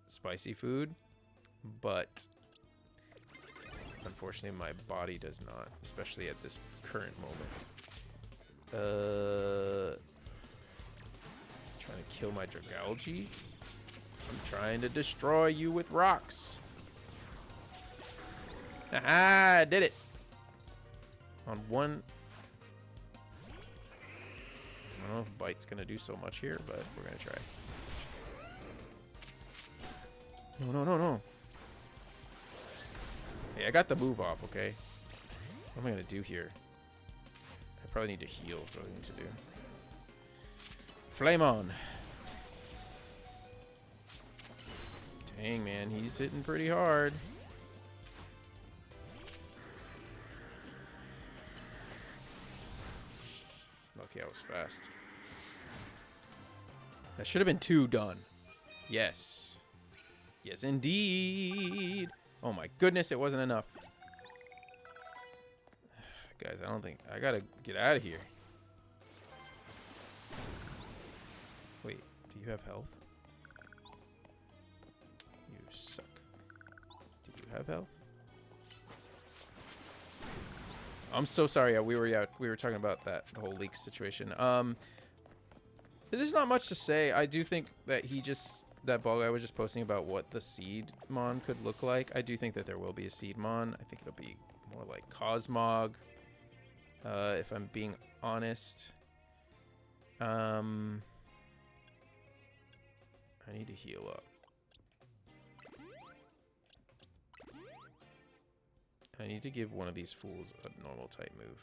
spicy food, but unfortunately my body does not, especially at this current moment. Trying to kill my Dragalge. I'm trying to destroy you with rocks. Ah, I did it. On one. I don't know if Bite's gonna do so much here, but we're gonna try. No. Hey, I got the move off, okay? What am I gonna do here? I probably need to heal, is what I need to do. Flame on. Dang, man, he's hitting pretty hard. Lucky I was fast. That should have been 2 done. Yes. Yes, indeed. Oh my goodness, it wasn't enough. Guys, I don't think... I gotta get out of here. Wait, do you have health? You suck. Do you have health? I'm so sorry. We were talking about that, the whole leak situation. There's not much to say. I do think that that ball guy was just posting about what the Seedmon could look like. I do think that there will be a Seedmon. I think it'll be more like Cosmog, if I'm being honest. I need to heal up. I need to give one of these fools a normal type move.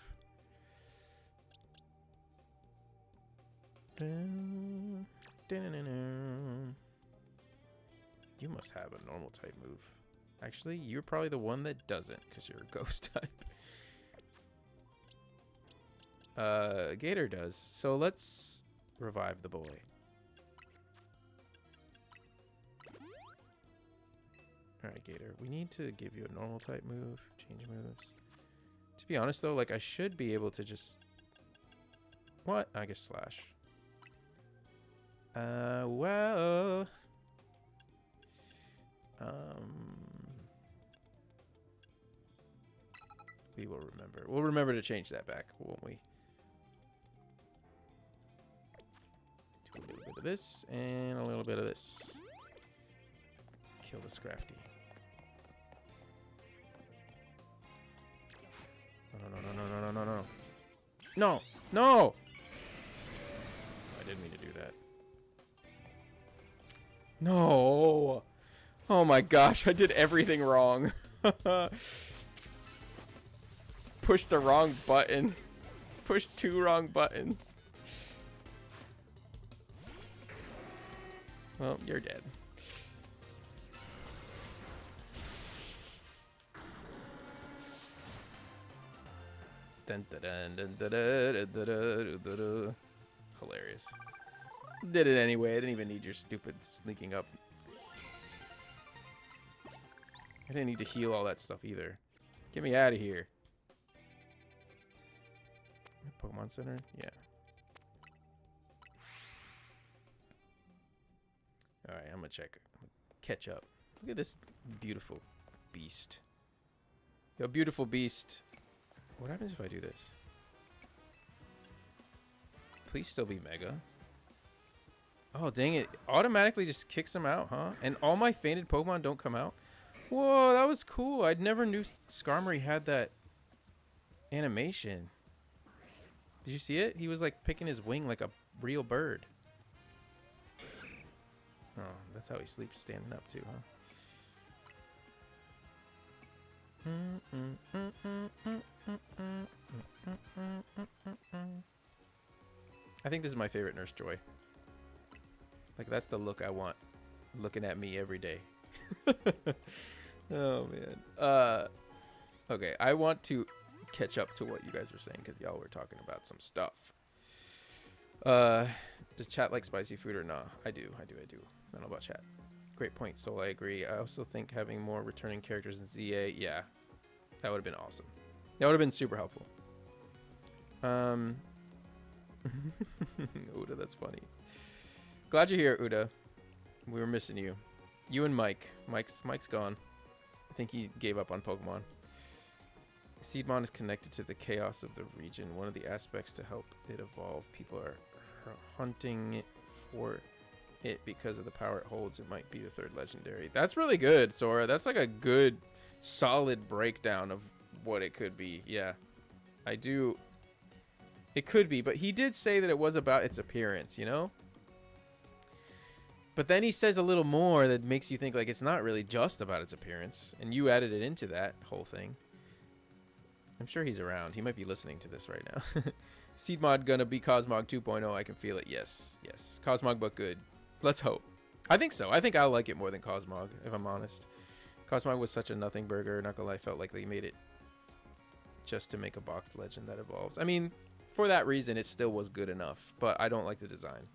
You must have a normal type move. Actually, you're probably the one that doesn't, because you're a ghost type. Gator does. So let's revive the boy. Alright, Gator. We need to give you a normal type move. Change moves. To be honest, though, like, I should be able to just... What? I guess slash. Well... We will remember. We'll remember to change that back, won't we? Do a little bit of this and a little bit of this. Kill the Scrafty. No. No! No! I didn't mean to do that. No! Oh my gosh, I did everything wrong. Pushed the wrong button. Pushed 2 wrong buttons. Well, you're dead. Dun, dun, dun, dun, dun, dun, dun, dun, dun, dun. Hilarious. Did it anyway. I didn't even need your stupid sneaking up. I didn't need to heal all that stuff either. Get me out of here. Pokemon Center? Yeah. Alright, I'm gonna check. Catch up. Look at this beautiful beast. Yo, beautiful beast. What happens if I do this? Please still be Mega. Oh, dang it. Automatically just kicks him out, huh? And all my fainted Pokemon don't come out? Whoa, that was cool. I never knew Skarmory had that animation. Did you see it? He was like picking his wing like a real bird. Oh, that's how he sleeps standing up too, huh? I think this is my favorite Nurse Joy. Like, that's the look I want looking at me every day. Oh, man. Okay, I want to catch up to what you guys were saying because y'all were talking about some stuff. Does chat like spicy food or not? I do. I don't know about chat. Great point, Soul. I agree. I also think having more returning characters in Z-A, yeah, that would have been awesome. That would have been super helpful. Uda, that's funny. Glad you're here, Uda. We were missing you. You and Mike. Mike's gone. I think he gave up on Pokemon. Seedmon is connected to the chaos of the region. One of the aspects to help it evolve. People are hunting for it because of the power it holds. It might be the 3rd legendary. That's really good, Sora. That's like a good, solid breakdown of what it could be. Yeah, I do. It could be, but he did say that it was about its appearance, you know? But then he says a little more that makes you think like it's not really just about its appearance. And you added it into that whole thing. I'm sure he's around. He might be listening to this right now. Seedmod gonna be Cosmog 2.0. I can feel it. Yes. Cosmog, but good. Let's hope. I think so. I think I'll like it more than Cosmog, if I'm honest. Cosmog was such a nothing burger. Not gonna lie, I felt like they made it just to make a boxed legend that evolves. I mean, for that reason, it still was good enough. But I don't like the design.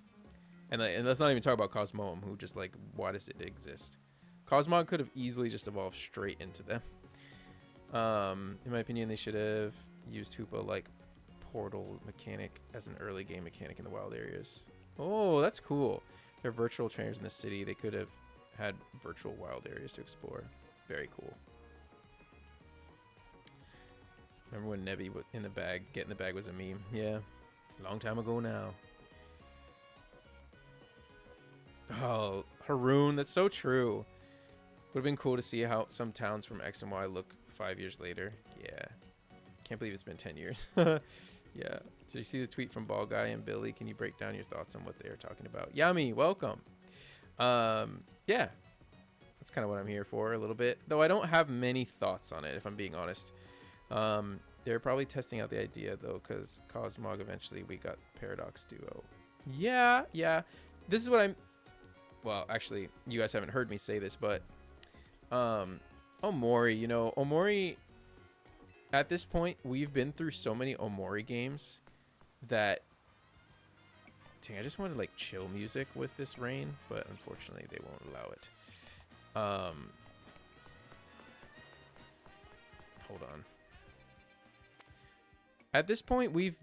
And let's not even talk about Cosmoem, who just like, why does it exist? Cosmog could have easily just evolved straight into them. In my opinion, they should have used Hoopa like portal mechanic as an early game mechanic in the wild areas. Oh, that's cool. They're virtual trainers in the city. They could have had virtual wild areas to explore. Very cool. Remember when Nebby in the bag, get in the bag was a meme? Yeah, long time ago now. Oh, Haroon, that's so true. Would have been cool to see how some towns from X and Y look 5 years later. Yeah. Can't believe it's been 10 years. Yeah. Did you see the tweet from Ball Guy and Billy? Can you break down your thoughts on what they are talking about? Yummy, welcome. Yeah, that's kind of what I'm here for a little bit. Though I don't have many thoughts on it, if I'm being honest. They're probably testing out the idea, though, because Cosmog eventually we got Paradox Duo. Yeah. This is what I'm... Well, actually, you guys haven't heard me say this, but... Omori, you know, Omori... At this point, we've been through so many Omori games that... Dang, I just wanted, like, chill music with this rain, but unfortunately, they won't allow it. Hold on. At this point, we've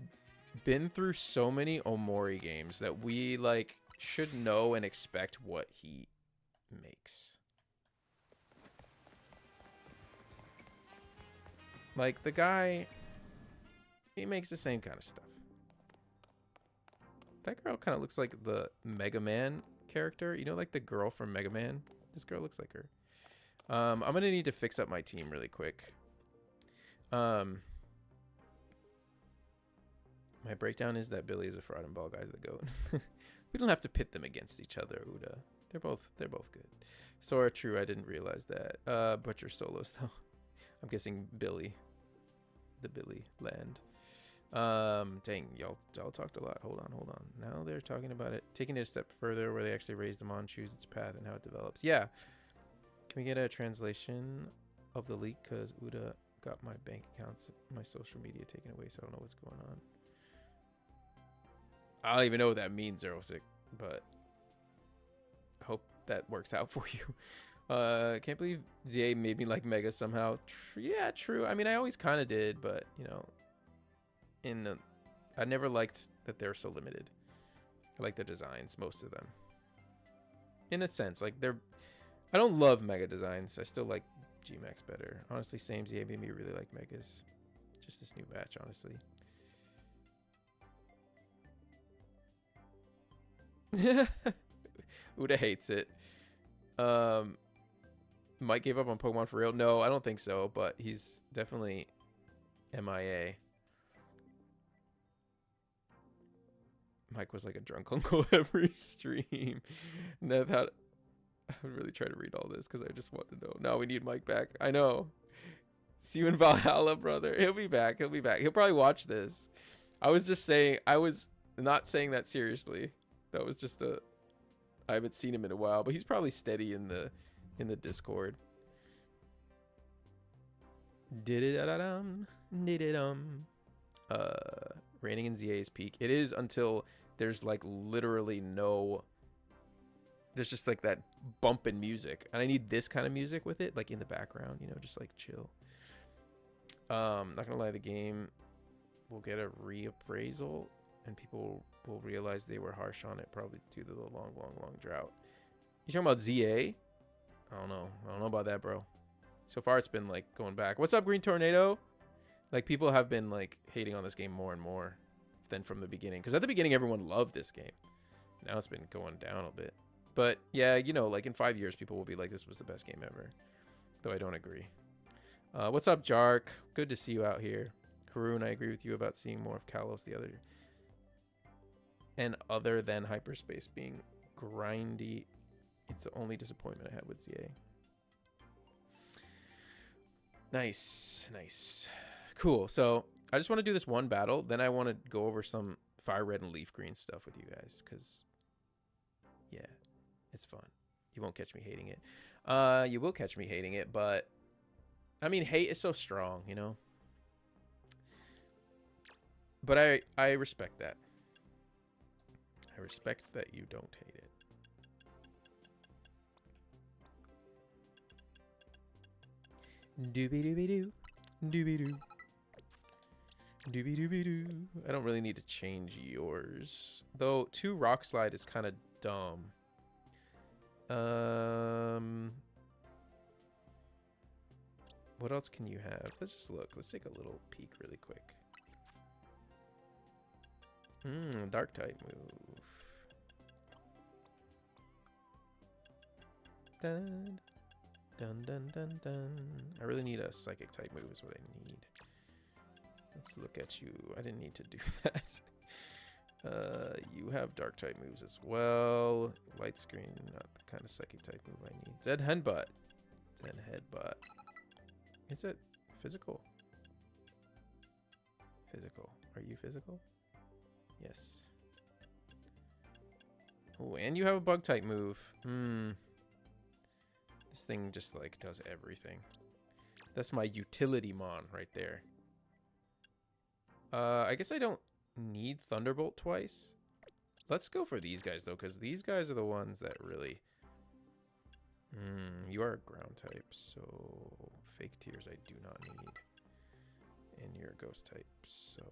been through so many Omori games that we, like, should know and expect what he makes. Like, the guy, he makes the same kind of stuff. That girl kind of looks like the Mega Man character. You know, like the girl from Mega Man? This girl looks like her. I'm going to need to fix up my team really quick. My breakdown is that Billy is a fraud and Ball Guy's the GOAT. We don't have to pit them against each other, Uda. They're both good. Sora, true, I didn't realize that. Butcher solos though. I'm guessing Billy. The Billy land. Dang, y'all talked a lot. Hold on. Now they're talking about it, taking it a step further where they actually raise them on, choose its path and how it develops. Yeah. Can we get a translation of the leak? Because Uda got my bank accounts, my social media taken away, so I don't know what's going on. I don't even know what that means, Zerosic, but I hope that works out for you. Can't believe Z-A made me like Mega somehow. Yeah, true. I mean, I always kind of did, but, you know, I never liked that they're so limited. I like the designs, most of them. In a sense, like I don't love Mega designs. I still like G-Max better. Honestly, same. Z-A made me really like Megas. Just this new batch, honestly. Uda hates it. Mike gave up on Pokemon for real. No, I don't think so, but he's definitely MIA. Mike was like a drunk uncle every stream. Nev, I would really try to read all this because I just want to know. No, we need Mike back. I know. See you in Valhalla, brother. He'll be back. He'll probably watch this. I was just saying, I was not saying that seriously. That was just I haven't seen him in a while, but he's probably steady in the Discord. Raining in ZA's peak. It is until there's like literally no. There's just like that bump in music, and I need this kind of music with it, like in the background, you know, just like chill. Not gonna lie, the game will get a reappraisal, and people will realize they were harsh on it, probably due to the long drought. You talking about ZA? I don't know about that, bro. So far, it's been like going back. What's up, Green Tornado? Like, people have been like hating on this game more and more than from the beginning. Because at the beginning, everyone loved this game. Now it's been going down a bit. But yeah, you know, like in 5 years, people will be like, this was the best game ever. Though I don't agree. What's up, Jark? Good to see you out here. Haroon, I agree with you about seeing more of Kalos the other. And other than hyperspace being grindy, it's the only disappointment I had with ZA. Nice. Cool. So I just want to do this one battle. Then I want to go over some FireRed and Leaf Green stuff with you guys. Because, yeah, it's fun. You won't catch me hating it. You will catch me hating it. But, I mean, hate is so strong, you know. But I respect that. I respect that you don't hate it. Doobie-doobie-doo. Doobie-doo. Doobie-doobie-doo. I don't really need to change yours. Though, 2 Rock Slide is kind of dumb. What else can you have? Let's just look. Let's take a little peek really quick. Dark type move. Dun, dun, dun, dun, dun. I really need a psychic type move is what I need. Let's look at you. I didn't need to do that. You have dark type moves as well. Light screen, not the kind of psychic type move I need. Zen headbutt. Zen headbutt. Is it physical? Physical. Are you physical? Yes. Oh, and you have a bug type move. This thing just like does everything. That's my utility mon right there. I guess I don't need Thunderbolt twice. Let's go for these guys though, because these guys are the ones that really... you are a ground type, so fake tears I do not need. And you're a ghost type, so...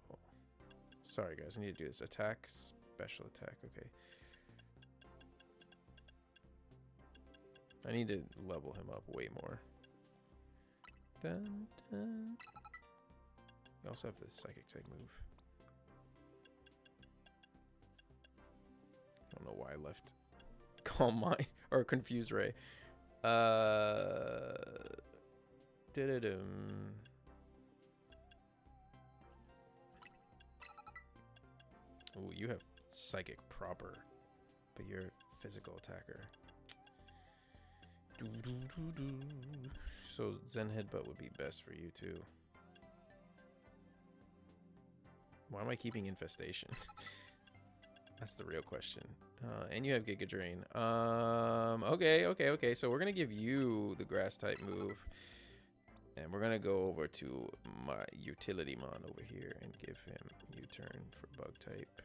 Sorry guys, I need to do this. Attack, special attack, okay. I need to level him up way more. Dun, dun. You also have the psychic type move. I don't know why I left Calm Mind or Confused Ray. Did-a-dum. Ooh, you have psychic proper, but you're a physical attacker. So Zen Headbutt would be best for you too. Why am I keeping Infestation? That's the real question. And you have Giga Drain. Okay. So we're gonna give you the grass type move. And we're gonna go over to my utility mon over here and give him U-turn for bug type.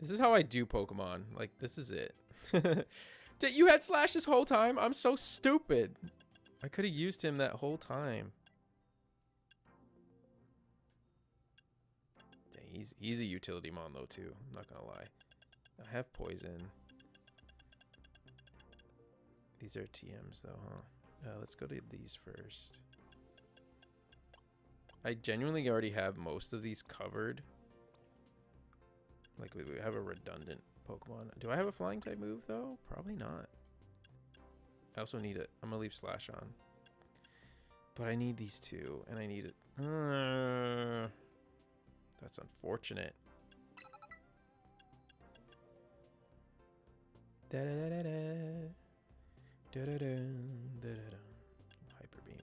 This is how I do Pokemon. Like, this is it. You had Slash this whole time? I'm so stupid. I could have used him that whole time. Dang, he's a utility mon though too. I'm not gonna lie. I have poison. These are TMs though, huh? Let's go to these first. I genuinely already have most of these covered. Like we have a redundant Pokemon. Do I have a flying type move though? Probably not. I also need it. I'm gonna leave Slash on. But I need these two, and I need it. That's unfortunate. Da da da da da. Da da da da da. Hyper Beam.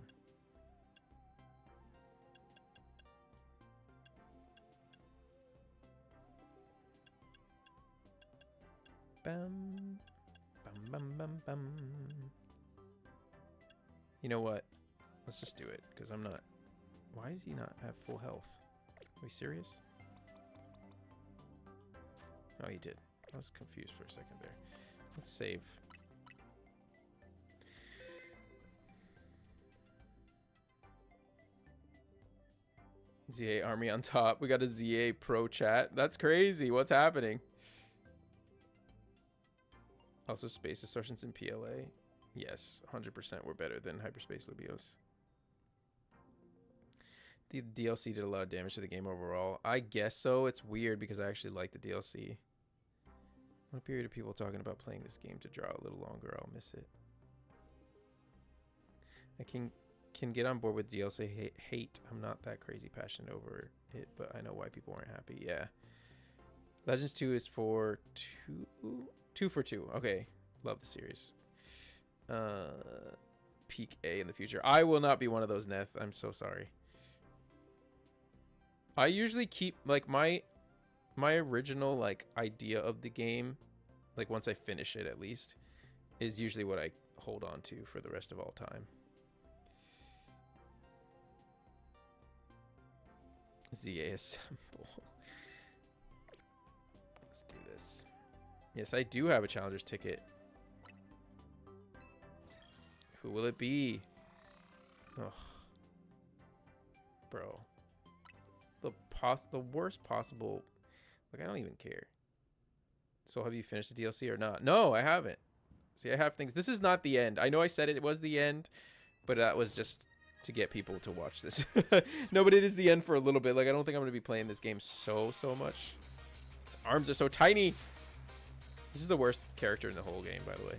Bam, bam, bam, bam, bam. You know what? Let's just do it, because I'm not... Why does he not have full health? Are we serious? Oh, he did. I was confused for a second there. Let's save. ZA army on top. We got a ZA pro chat. That's crazy. What's happening? Also, space distortions in PLA. Yes, 100% we're better than Hyperspace Lubios. The DLC did a lot of damage to the game overall. I guess so. It's weird because I actually like the DLC. What period of people talking about playing this game to draw a little longer? I'll miss it. I can get on board with DLC hate. I'm not that crazy passionate over it, but I know why people aren't happy. Yeah. Legends 2 is for 2 for 2. Okay. Love the series. Peak A in the future. I will not be one of those, Neth. I'm so sorry. I usually keep like my original like idea of the game, like once I finish it at least, is usually what I hold on to for the rest of all time. ZA assemble. Let's do this. Yes, I do have a challenger's ticket. Who will it be? Ugh. Bro. The worst possible... Like, I don't even care. So have you finished the DLC or not? No, I haven't. See, I have things... This is not the end. I know I said it was the end, but that was just to get people to watch this. No, but it is the end for a little bit. Like, I don't think I'm going to be playing this game so much. His arms are so tiny. This is the worst character in the whole game, by the way.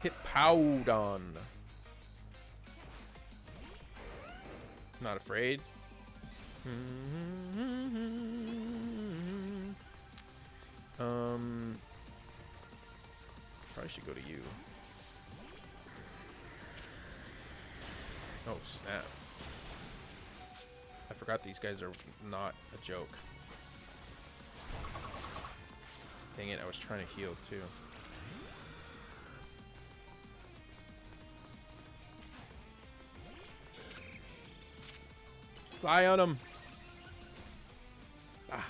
Hit Powdon. Not afraid. Probably should go to you. Oh, snap. I forgot these guys are not a joke. Dang it, I was trying to heal too. Fly on him. Ah.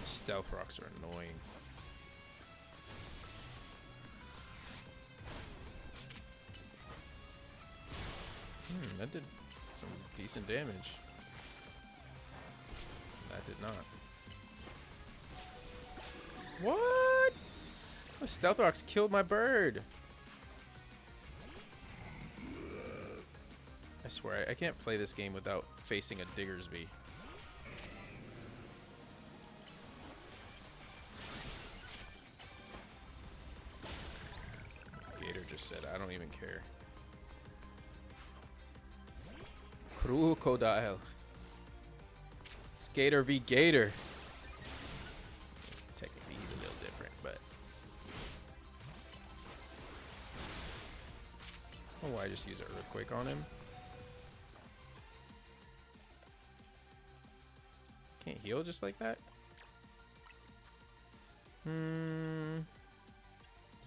Stealth rocks are annoying. That did some decent damage. That did not. What? The stealth rocks killed my bird. I swear, I can't play this game without facing a Diggersby. Gator just said, I don't even care. Crocodile. It's Gator v Gator. Technically, he's a little different, but. Oh, why just use an earthquake on him? Can't heal just like that? Does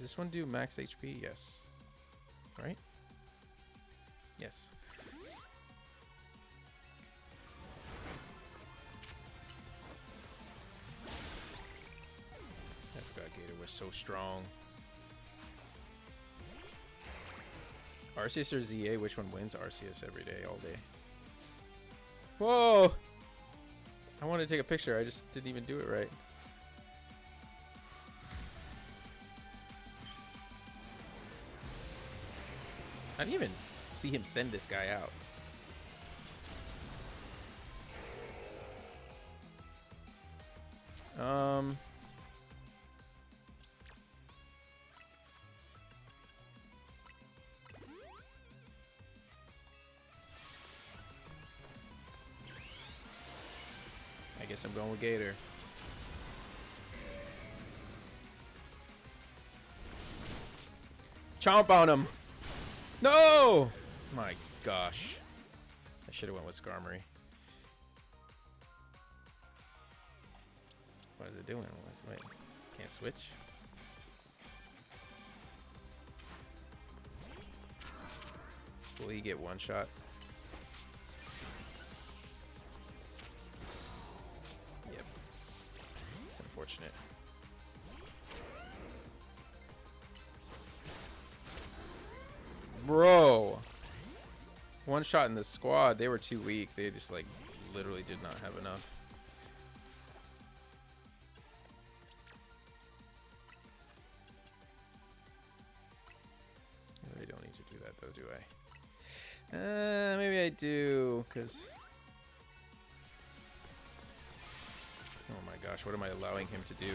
this one do max HP? Yes. Right? Yes. I forgot Gator was so strong. Arceus or Z-A? Which one wins? Arceus every day, all day. Whoa! I wanted to take a picture. I just didn't even do it right. I didn't even see him send this guy out. I guess I'm going with Gator. Chomp on him. No! My gosh. I should have went with Skarmory. What is it doing? Wait, can't switch? Will he get one shot? Yep. It's unfortunate. Bro. One shot in the squad. They were too weak. They just like literally did not have enough. I really don't need to do that though, do I? Maybe I do, because... Oh my gosh, what am I allowing him to do?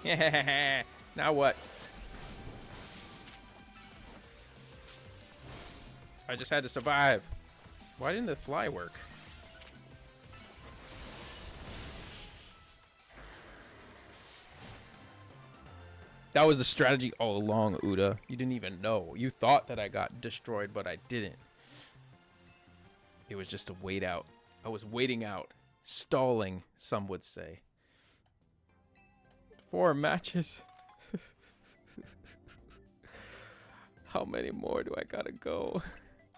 Yeah. Now what? I just had to survive. Why didn't the fly work? That was the strategy all along, Uda. You didn't even know. You thought that I got destroyed, but I didn't. It was just a wait out. I was waiting out. Stalling, some would say. 4 matches. How many more do I gotta go?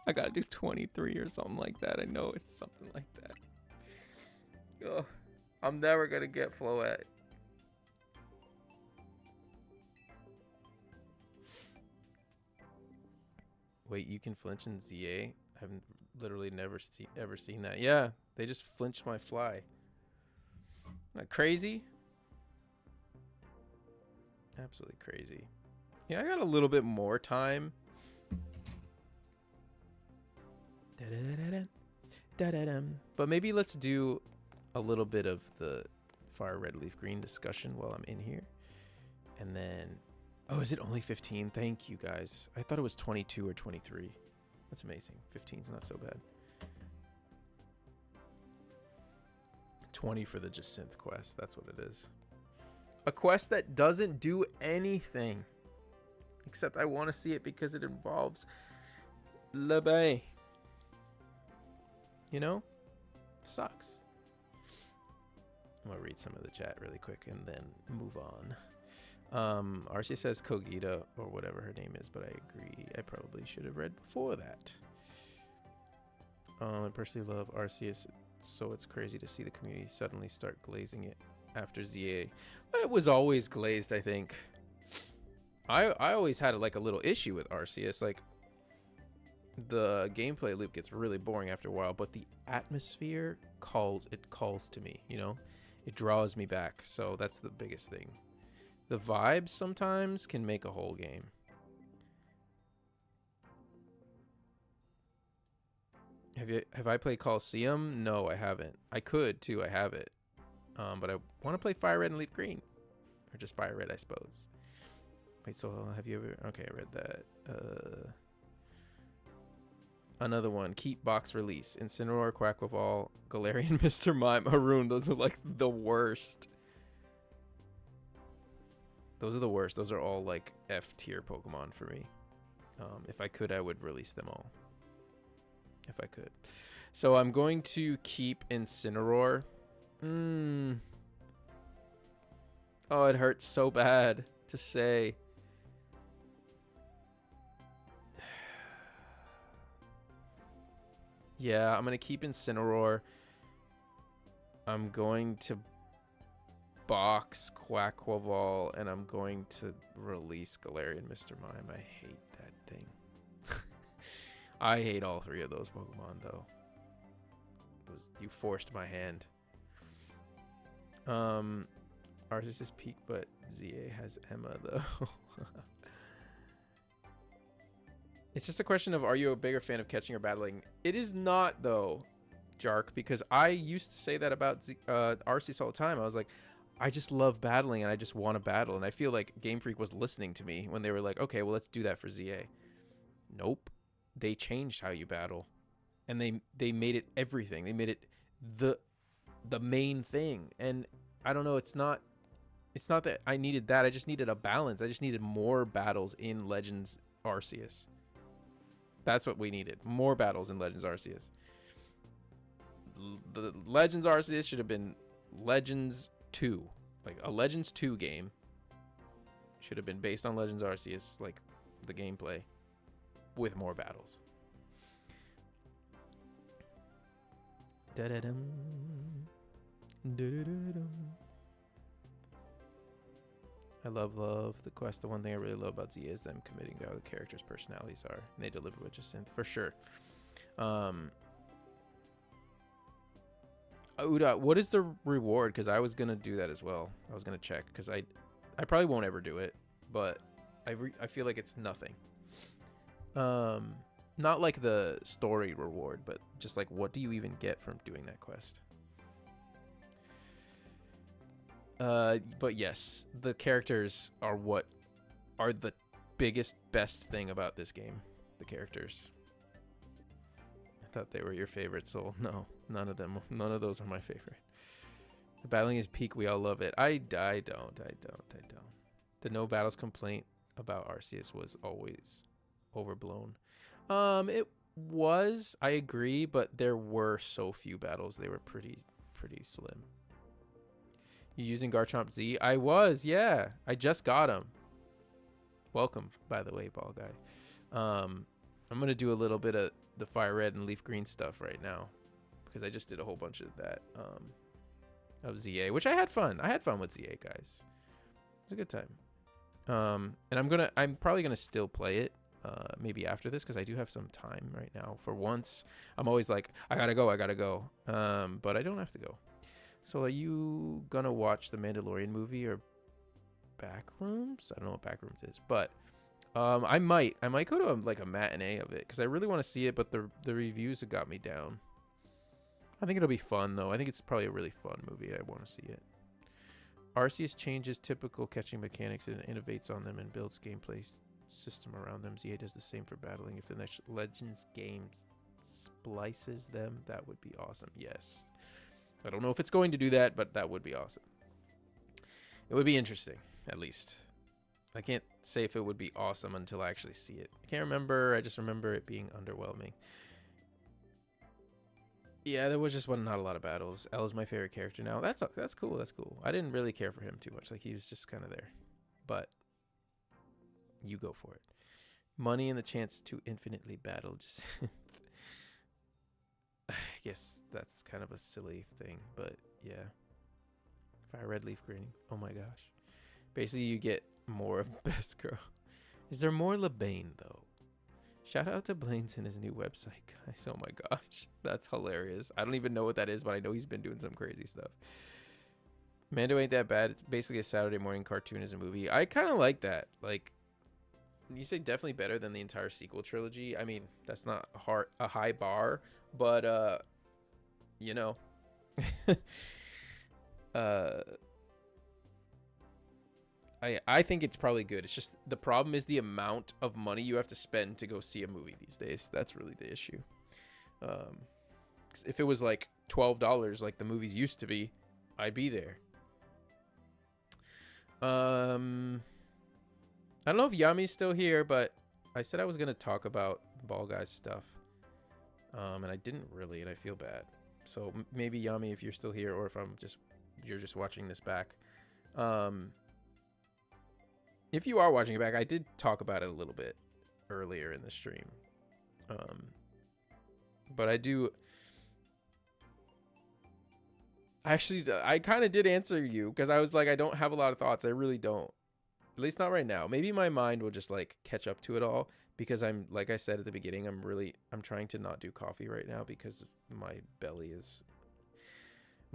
I gotta do 23 or something like that. I know it's something like that. Ugh. I'm never gonna get Floette. Wait, you can flinch in ZA? I haven't literally ever seen that. Yeah, they just flinched my fly. Not crazy? Absolutely crazy. Yeah, I got a little bit more time. But maybe let's do a little bit of the FireRed Leaf Green discussion while I'm in here. And then... Oh, is it only 15? Thank you, guys. I thought it was 22 or 23. That's amazing. 15's not so bad. 20 for the Jacinth quest. That's what it is. A quest that doesn't do anything. Except I want to see it because it involves Le Bay. You know? Sucks. I'm going to read some of the chat really quick and then move on. Arcia says Kogita or whatever her name is, but I agree. I probably should have read before that. I personally love Arceus, so it's crazy to see the community suddenly start glazing it after Z-A. It was always glazed, I think. I always had like a little issue with Arceus. Like, the gameplay loop gets really boring after a while, but the atmosphere calls to me, you know? It draws me back, so that's the biggest thing. The vibes sometimes can make a whole game. Have I played Coliseum? No, I haven't. I could too. I have it. But I want to play FireRed and Leaf Green, or just FireRed, I suppose. Wait, so have you ever? Okay, I read that. Another one. Keep box release. Incineroar, Quaquaval, Galarian, Mr. Mime, Haroon. Those are like the worst. Those are the worst. Those are all like F tier Pokemon for me. If I could, I would release them all. If I could. So I'm going to keep Incineroar. Oh, it hurts so bad to say. Yeah, I'm going to keep Incineroar. I'm going to box Quaquaval, and I'm going to release Galarian Mr. Mime. I hate that thing. I hate all three of those Pokemon, though. You forced my hand. Arceus is peak, but Z-A has Emma, though. It's just a question of, are you a bigger fan of catching or battling? It is not, though, Jark, because I used to say that about Arceus all the time. I was like, I just love battling, and I just want to battle. And I feel like Game Freak was listening to me when they were like, okay, well, let's do that for Z-A. Nope. They changed how you battle. And they made it everything. They made it the main thing. And I don't know, it's not that I needed that. I just needed a balance. I just needed more battles in Legends Arceus. That's what we needed. More battles in Legends Arceus. The Legends Arceus should have been Legends 2. Like a Legends 2 game should have been based on Legends Arceus, like the gameplay, with more battles. Da-da-dum. Da-da-da-dum. I love the quest. The one thing I really love about Z is them committing to how the characters' personalities are, and they deliver with Jacinth for sure. Uda, what is the reward? Because I was gonna do that as well. I was gonna check because I probably won't ever do it, but I feel like it's nothing. Not like the story reward, but just like, what do you even get from doing that quest? But yes, the characters are what are the biggest, best thing about this game. The characters. I thought they were your favorite, Soul. No, none of them. None of those are my favorite. The battling is peak. We all love it. I don't. The no battles complaint about Arceus was always overblown. It was, I agree, but there were so few battles. They were pretty slim. You using Garchomp Z? I was, yeah. I just got him. Welcome, by the way, Ball Guy. I'm going to do a little bit of the FireRed and Leaf Green stuff right now, because I just did a whole bunch of that, of Z-A, which I had fun. I had fun with Z-A, guys. It was a good time. And I'm probably going to still play it. maybe after this, because I do have some time right now. For once, I'm always like, I gotta go. But I don't have to go. So are you gonna watch the Mandalorian movie or Backrooms? I don't know what Backrooms is, but I might go to like a matinee of it because I really want to see it, but the reviews have got me down. I think it'll be fun though. I think it's probably a really fun movie. I want to see it. Arceus changes typical catching mechanics and innovates on them and builds gameplay system around them. Z-A does the same for battling. If the next Legends game splices them, that would be awesome. Yes. I don't know if it's going to do that, but that would be awesome. It would be interesting, at least. I can't say if it would be awesome until I actually see it. I can't remember. I just remember it being underwhelming. Yeah, there was just not a lot of battles. L is my favorite character now. That's cool. That's cool. I didn't really care for him too much. Like, he was just kind of there. But you go for it. Money and the chance to infinitely battle. Just I guess that's kind of a silly thing, but yeah. FireRed leaf green. Oh my gosh. Basically, you get more of Best Girl. Is there more LeBain though? Shout out to Blaine's and his new website, guys. Oh my gosh. That's hilarious. I don't even know what that is, but I know he's been doing some crazy stuff. Mando ain't that bad. It's basically a Saturday morning cartoon as a movie. I kind of like that. Like, you say definitely better than the entire sequel trilogy. I mean, that's not a high bar, but you know. I think it's probably good. It's just the problem is the amount of money you have to spend to go see a movie these days. That's really the issue. 'Cause if it was like $12 like the movies used to be, I'd be there. I don't know if Yami's still here, but I said I was gonna talk about Ball Guys stuff, and I didn't really, and I feel bad. So maybe Yami, if you're still here, or if you're just watching this back. If you are watching it back, I did talk about it a little bit earlier in the stream. But I do. Actually, I kind of did answer you because I was like, I don't have a lot of thoughts. I really don't. At least not right now. Maybe my mind will just like catch up to it all because like I said at the beginning, I'm trying to not do coffee right now because my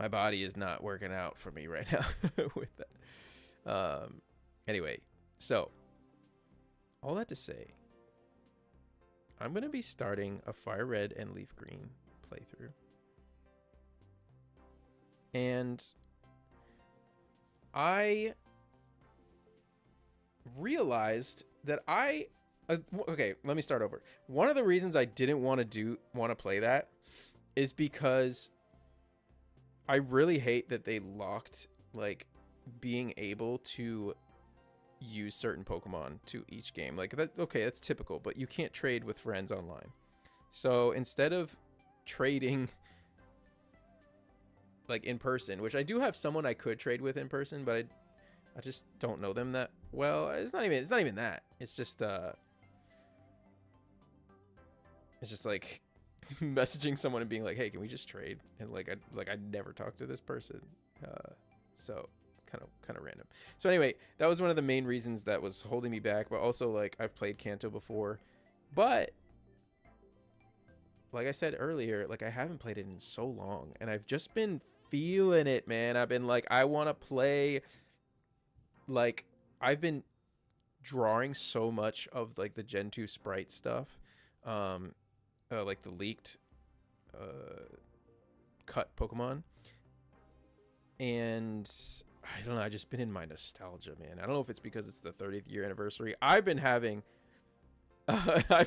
body is not working out for me right now with that. Anyway, so all that to say, I'm going to be starting a FireRed and Leaf Green playthrough. And I realized that okay, let me start over. One of the reasons I didn't want to play that is because I really hate that they locked like being able to use certain Pokemon to each game. Like that, okay, that's typical, but you can't trade with friends online. So instead of trading like in person, which I do have someone I could trade with in person, but I just don't know them that well. It's not even that. It's just like messaging someone and being like, "Hey, can we just trade?" And I never talked to this person. So kind of random. So anyway, that was one of the main reasons that was holding me back, but also like I've played Kanto before, but like I said earlier, like I haven't played it in so long and I've just been feeling it, man. I've been like, I want to play. Like I've been drawing so much of like the Gen 2 sprite stuff, like the leaked cut Pokemon, and I don't know, I've just been in my nostalgia, man. I don't know if it's because it's the 30th year anniversary. I've been having I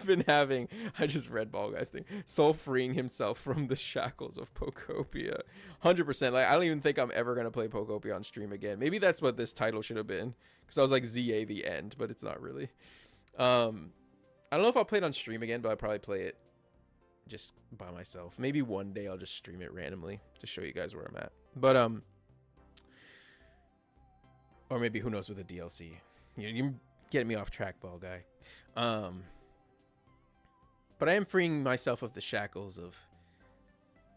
just read Ball Guy's thing. Soul freeing himself from the shackles of Pokopia. 100%. Like, I don't even think I'm ever going to play Pokopia on stream again. Maybe that's what this title should have been. Because I was like Z-A the end, but it's not really. I don't know if I'll play it on stream again, but I'll probably play it just by myself. Maybe one day I'll just stream it randomly to show you guys where I'm at. But, or maybe who knows with a DLC. You're getting me off track, Ball Guy. But I am freeing myself of the shackles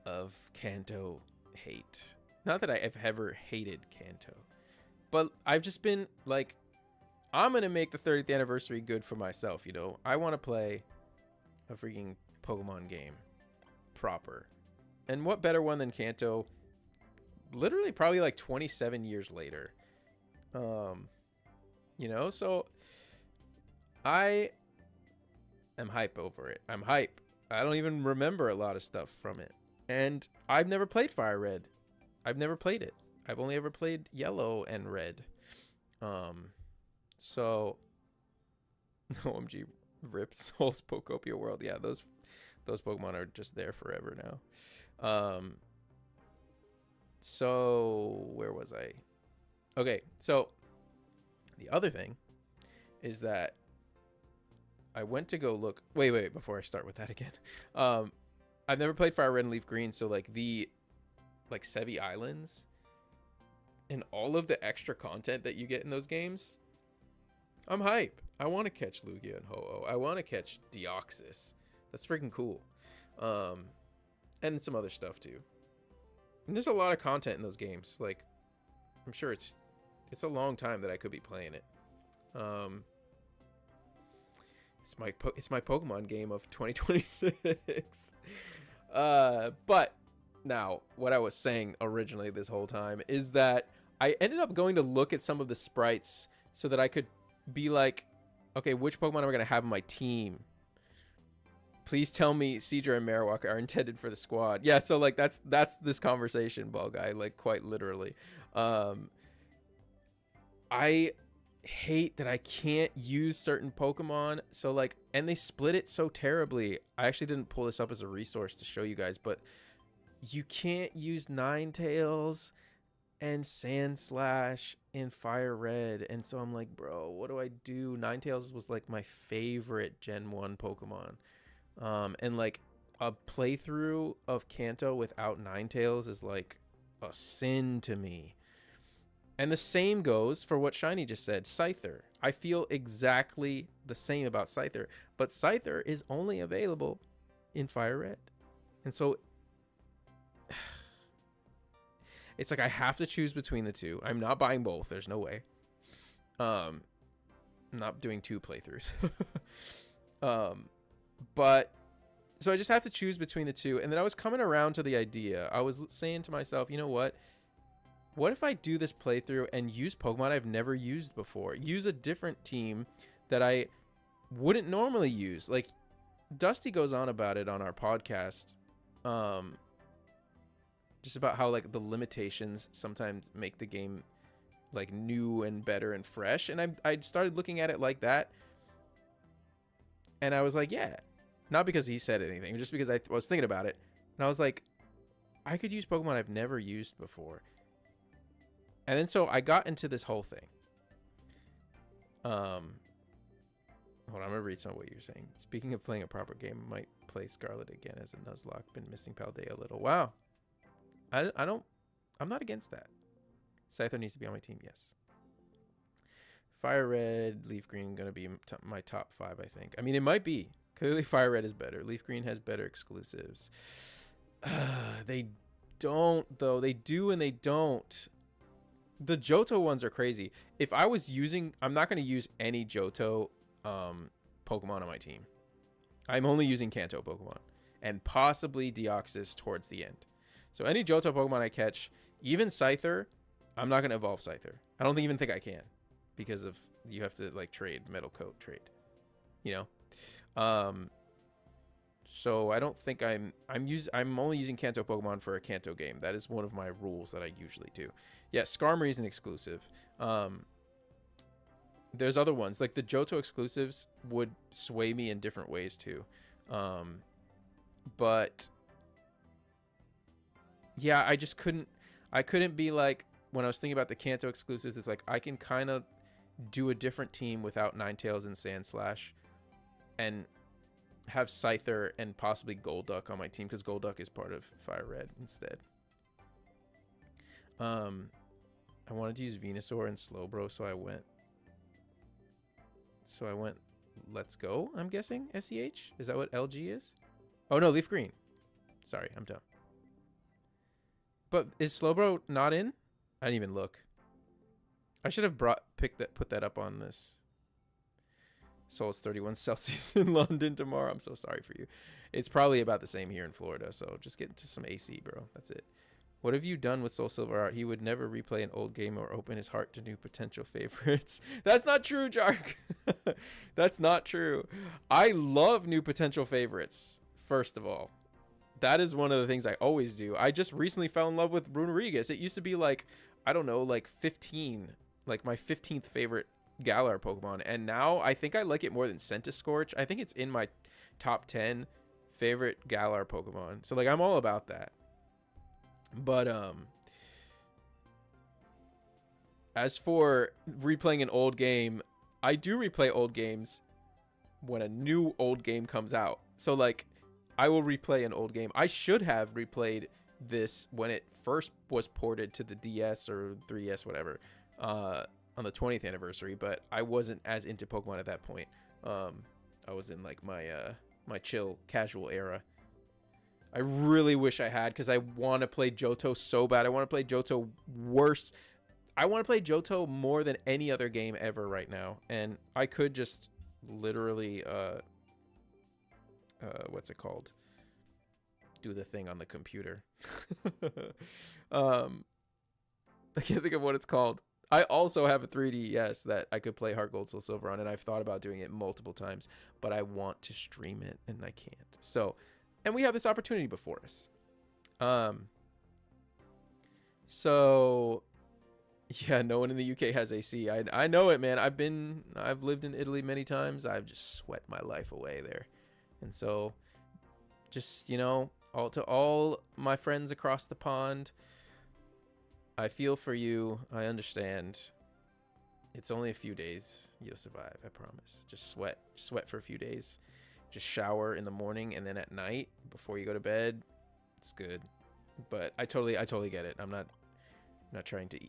of Kanto hate. Not that I have ever hated Kanto, but I've just been like, I'm going to make the 30th anniversary good for myself, you know. I want to play a freaking Pokemon game proper. And what better one than Kanto? Literally probably like 27 years later. You know, so I am hype over it. I'm hype. I don't even remember a lot of stuff from it. And I've never played FireRed. I've never played it. I've only ever played Yellow and Red. So OMG rips Souls Pokopia World. Yeah, those Pokemon are just there forever now. So where was I? Okay, so the other thing is that I went to go look. Wait, before I start with that again. I've never played Fire Red and Leaf Green, so like the Sevi Islands and all of the extra content that you get in those games, I'm hype. I want to catch Lugia and Ho-Oh. I want to catch Deoxys. That's freaking cool. And some other stuff too. And there's a lot of content in those games. Like, I'm sure it's a long time that I could be playing it. It's my Pokemon game of 2026. But now, what I was saying originally this whole time is that I ended up going to look at some of the sprites so that I could be like, okay, which Pokemon am I going to have in my team? Please tell me Seadra and Marowak are intended for the squad. Yeah, so like that's this conversation, Ball Guy, like quite literally. I hate that I can't use certain Pokemon. So like, and they split it so terribly. I actually didn't pull this up as a resource to show you guys, but you can't use Ninetales and Sandslash in Fire Red. And so I'm like, bro, what do I do? Ninetales was like my favorite Gen 1 Pokemon. And like a playthrough of Kanto without Ninetales is like a sin to me. And the same goes for what Shiny just said, Scyther. I feel exactly the same about Scyther, but Scyther is only available in Fire Red. And so it's like I have to choose between the two. I'm not buying both. There's no way. I'm not doing 2 playthroughs. But so I just have to choose between the two. And then I was coming around to the idea. I was saying to myself, you know what? What if I do this playthrough and use Pokemon I've never used before? Use a different team that I wouldn't normally use. Like Dusty goes on about it on our podcast. Just about how like the limitations sometimes make the game like new and better and fresh. And I started looking at it like that. And I was like, yeah, not because he said anything, just because I was thinking about it. And I was like, I could use Pokemon I've never used before. And then so I got into this whole thing. Hold on, I'm going to read some of what you're saying. Speaking of playing a proper game, I might play Scarlet again as a Nuzlocke. Been missing Paldea a little. Wow. I'm not against that. Scyther needs to be on my team, yes. Fire Red, Leaf Green going to be my top 5, I think. I mean, it might be. Clearly, Fire Red is better. Leaf Green has better exclusives. They don't, though. They do and they don't. The Johto ones are crazy. If I was using... I'm not going to use any Johto Pokemon on my team. I'm only using Kanto Pokemon. And possibly Deoxys towards the end. So any Johto Pokemon I catch, even Scyther, I'm not going to evolve Scyther. I don't even think I can. Because of... You have to, like, trade. Metal Coat trade. You know? So I don't think I'm only using Kanto Pokemon for a Kanto game. That is one of my rules that I usually do. Yeah, Skarmory is an exclusive. There's other ones. Like the Johto exclusives would sway me in different ways too. But yeah, I couldn't be like, when I was thinking about the Kanto exclusives, it's like I can kind of do a different team without Ninetales and Sandslash and have Scyther and possibly Golduck on my team, because Golduck is part of Fire Red instead. I wanted to use Venusaur and Slowbro, so I went Let's Go, I'm guessing. SEH? Is that what LG is? Oh no, Leaf Green. Sorry, I'm dumb. But is Slowbro not in? I didn't even look. I should have put that up on this So it's 31 Celsius in London tomorrow. I'm so sorry for you. It's probably about the same here in Florida. So just get into some AC, bro. That's it. What have you done with Soul Silver Art? He would never replay an old game or open his heart to new potential favorites. That's not true, Jark. That's not true. I love new potential favorites, first of all. That is one of the things I always do. I just recently fell in love with Runerigus. It used to be like, I don't know, like 15, like my 15th favorite Galar Pokemon. And now I think I like it more than Centiskorch. I think it's in my top 10 favorite Galar Pokemon. So like, I'm all about that. But as for replaying an old game, I do replay old games when a new old game comes out. So like, I will replay an old game. I should have replayed this when it first was ported to the DS or 3DS, whatever, on the 20th anniversary, but I wasn't as into Pokemon at that point. I was in like my my chill casual era. I really wish I had, because I want to play Johto so bad. I want to play Johto worse. I want to play Johto more than any other game ever right now. And I could just literally, what's it called? Do the thing on the computer. I can't think of what it's called. I also have a 3DS that I could play Heart Gold Soul Silver on, and I've thought about doing it multiple times, but I want to stream it and I can't. So, and we have this opportunity before us. So yeah, no one in the UK has AC. I know it, man. I've lived in Italy many times. I've just sweat my life away there. And so just, you know, all my friends across the pond, I feel for you. I understand. It's only a few days. You'll survive, I promise. Just sweat for a few days. Just shower in the morning, and then at night before you go to bed, it's good. But I totally get it. I'm not trying to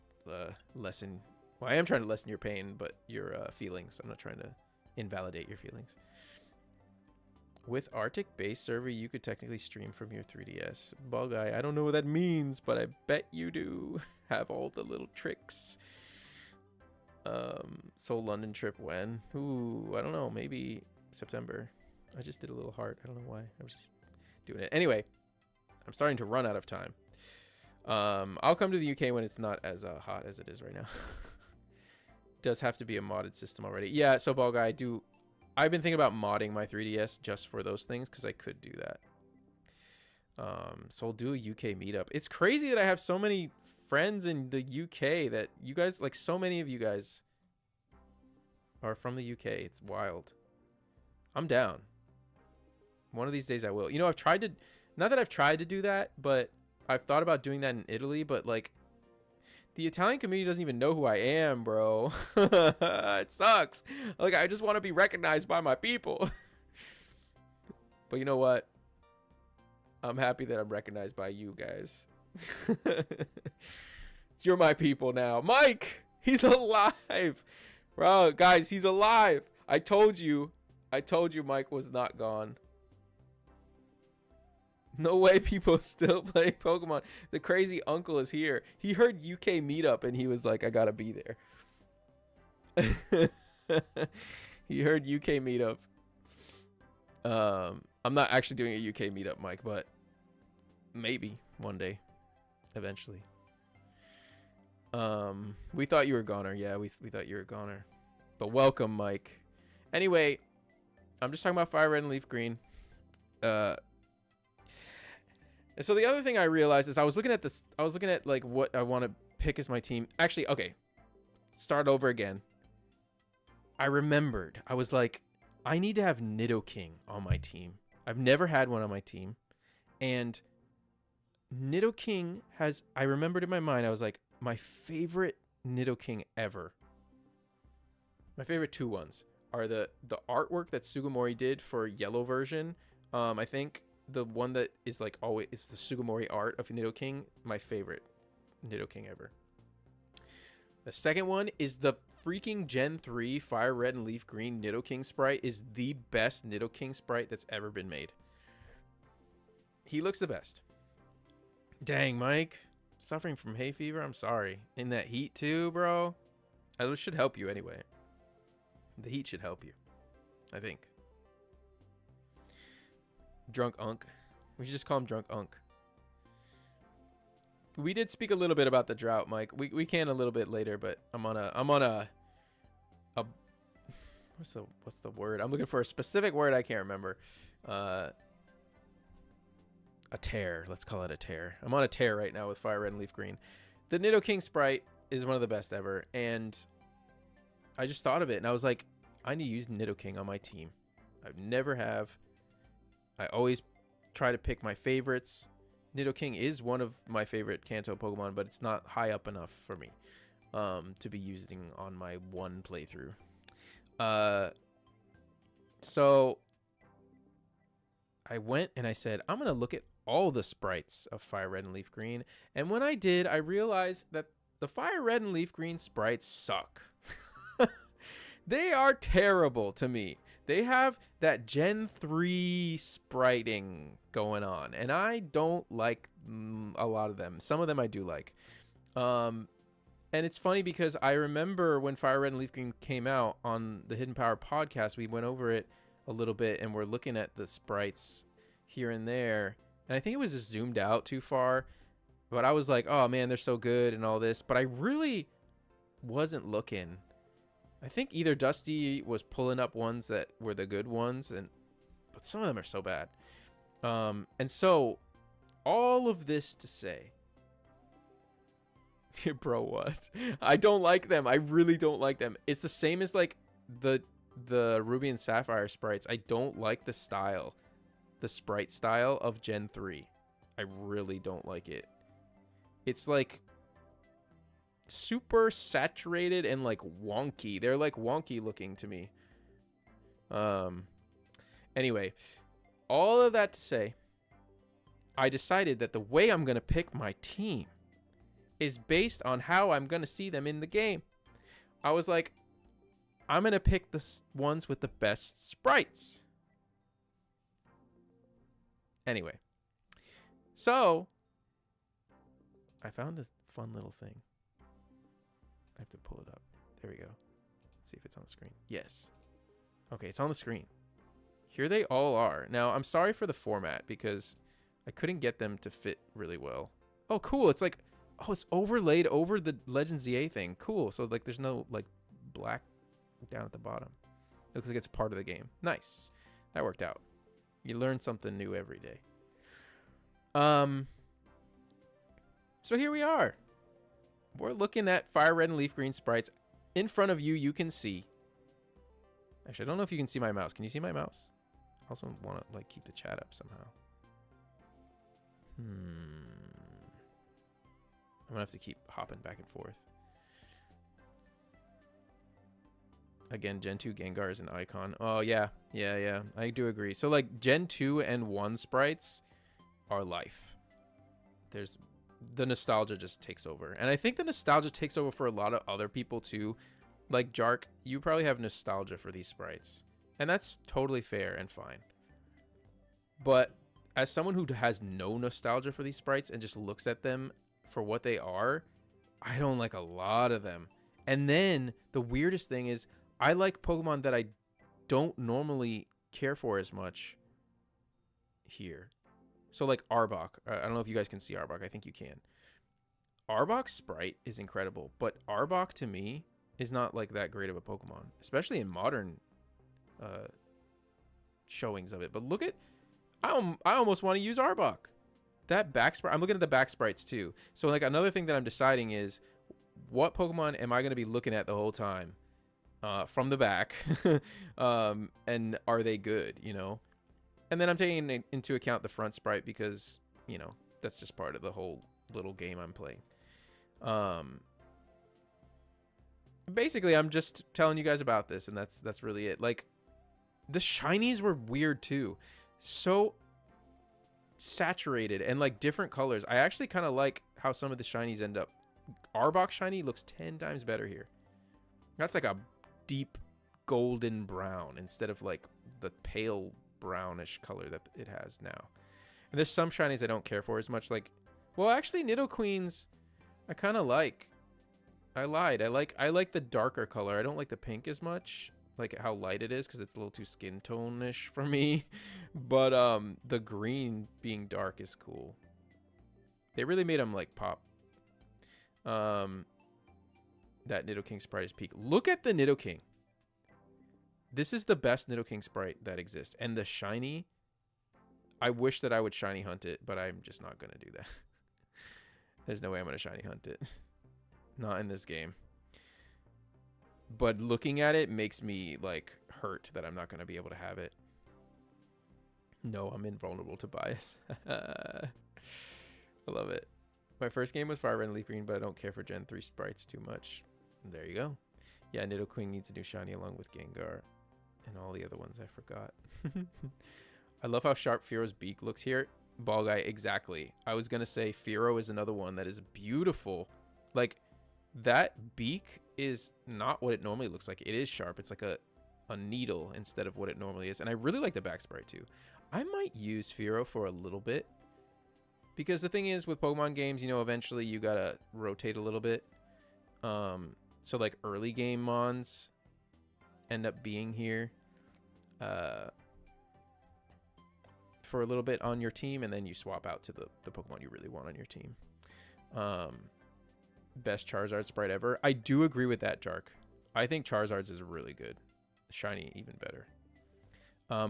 lessen. Well, I am trying to lessen your pain, but your feelings. I'm not trying to invalidate your feelings. With Arctic base server, you could technically stream from your 3DS. Bug Eye, I don't know what that means, but I bet you do have all the little tricks. Soul London trip when? Ooh, I don't know. Maybe September. I just did a little heart. I don't know why. I was just doing it. Anyway, I'm starting to run out of time. I'll come to the UK when it's not as hot as it is right now. Does have to be a modded system already. Yeah, so Ball Guy, I've been thinking about modding my 3DS just for those things, because I could do that. So I'll do a UK meetup. It's crazy that I have so many friends in the UK that you guys, like so many of you guys are from the UK. It's wild. I'm down. One of these days I will. You know, I've tried to, not that I've tried to do that, but I've thought about doing that in Italy, but like the Italian community doesn't even know who I am, bro. It sucks. Like, I just want to be recognized by my people. But you know what? I'm happy that I'm recognized by you guys. You're my people now. Mike, he's alive. Bro, guys, he's alive. I told you Mike was not gone. No way people still play Pokemon. The crazy uncle is here. He heard UK meetup and he was like, I gotta be there. He heard UK meetup. I'm not actually doing a UK meetup, Mike, but maybe one day, eventually. We thought you were a goner. Yeah, we thought you were a goner. But welcome, Mike. Anyway, I'm just talking about FireRed and Leaf Green. And so the other thing I realized is I was looking at like what I want to pick as my team. Actually, okay. Start over again. I remembered. I was like, I need to have Nidoking on my team. I've never had one on my team. And Nidoking has, I remembered in my mind, I was like, my favorite Nidoking ever. My favorite two ones are the artwork that Sugimori did for yellow version. I think the one that is like always, it's the Sugimori art of Nidoking, my favorite Nidoking ever. The second one is the freaking Gen 3 FireRed and Leaf Green Nidoking sprite is the best Nidoking sprite that's ever been made. He looks the best. Dang, Mike. Suffering from hay fever? I'm sorry. In that heat too, bro. I should help you anyway. The heat should help you. I think. Drunk Unk. We should just call him Drunk Unk. We did speak a little bit about the drought, Mike. We can a little bit later, but I'm on a what's the word? I'm looking for a specific word I can't remember. A tear. Let's call it a tear. I'm on a tear right now with FireRed and Leaf Green. The Nidoking sprite is one of the best ever, and I just thought of it, and I was like, I need to use Nidoking on my team. I never have. I always try to pick my favorites. Nidoking is one of my favorite Kanto Pokemon, but it's not high up enough for me to be using on my one playthrough. So I went and I said, I'm going to look at all the sprites of FireRed and Leaf Green. And when I did, I realized that the FireRed and Leaf Green sprites suck. They are terrible to me. They have that Gen 3 spriting going on, and I don't like a lot of them. Some of them I do like. And it's funny because I remember when FireRed and Leaf Green came out on the Hidden Power podcast, we went over it a little bit, and we're looking at the sprites here and there. And I think it was just zoomed out too far. But I was like, oh, man, they're so good and all this. But I really wasn't looking. I think either Dusty was pulling up ones that were the good ones, but some of them are so bad. And so all of this to say, bro, what? I don't like them. I really don't like them. It's the same as like the Ruby and Sapphire sprites. I don't like the style, the sprite style of Gen 3. I really don't like it. It's like super saturated and like wonky. They're like wonky looking to me. Anyway, all of that to say, I decided that the way I'm going to pick my team is based on how I'm going to see them in the game. I was like, I'm going to pick the ones with the best sprites. Anyway, so I found a fun little thing. I have to pull it up. There we go. Let's see if it's on the screen. Yes. Okay, it's on the screen. Here they all are. Now, I'm sorry for the format because I couldn't get them to fit really well. Oh, cool. It's like, oh, it's overlaid over the Legends Z-A thing. Cool. So, like, there's no, like, black down at the bottom. Looks like it's part of the game. Nice. That worked out. You learn something new every day. So here we are. We're looking at FireRed and Leaf Green sprites. In front of you, you can see. Actually, I don't know if you can see my mouse. Can you see my mouse? I also want to like keep the chat up somehow. I'm gonna have to keep hopping back and forth. Again, Gen 2 Gengar is an icon. Oh yeah. I do agree. So like Gen 2 and 1 sprites are life. The nostalgia just takes over. And I think the nostalgia takes over for a lot of other people too. Like Jark, you probably have nostalgia for these sprites. And that's totally fair and fine. But as someone who has no nostalgia for these sprites and just looks at them for what they are, I don't like a lot of them. And then the weirdest thing is I like Pokemon that I don't normally care for as much here. So like Arbok. I don't know if you guys can see Arbok. I think you can. Arbok's sprite is incredible, but Arbok to me is not like that great of a Pokemon, especially in modern showings of it. But look at, I almost want to use Arbok. That back sprite, I'm looking at the back sprites too. So like another thing that I'm deciding is what Pokemon am I going to be looking at the whole time from the back, and are they good, you know? And then I'm taking into account the front sprite because, you know, that's just part of the whole little game I'm playing. Basically, I'm just telling you guys about this, and that's really it. Like, the shinies were weird too. So saturated and like different colors. I actually kind of like how some of the shinies end up. Arbok shiny looks 10 times better here. That's like a deep golden brown instead of like the pale brownish color that it has now. And there's some shinies I don't care for as much. Like, well, actually Nidoqueens I kind of like. I lied. I like the darker color. I don't like the pink as much. like how light it is, because it's a little too skin tone-ish for me. But the green being dark is cool. They really made them like pop. That Nidoking sprite is peak. Look at the Nidoking. This is the best Nidoking sprite that exists. And the shiny, I wish that I would shiny hunt it, but I'm just not going to do that. There's no way I'm going to shiny hunt it. Not in this game. But looking at it makes me like hurt that I'm not going to be able to have it. No, I'm invulnerable to bias. I love it. My first game was FireRed and Leaf Green, but I don't care for Gen 3 sprites too much. And there you go. Yeah, Nidoking needs a new shiny along with Gengar. And all the other ones I forgot. I love how sharp Fearo's beak looks here. Ball Guy, exactly. I was going to say Fearo is another one that is beautiful. Like, that beak is not what it normally looks like. It is sharp. It's like a needle instead of what it normally is. And I really like the back sprite too. I might use Fearo for a little bit. Because the thing is, with Pokemon games, you know, eventually you got to rotate a little bit. So, like, early game Mons end up being here for a little bit on your team, and then you swap out to the Pokemon you really want on your team. Best Charizard sprite ever. I do agree with that, Jark. I think Charizard's is really good. Shiny, even better.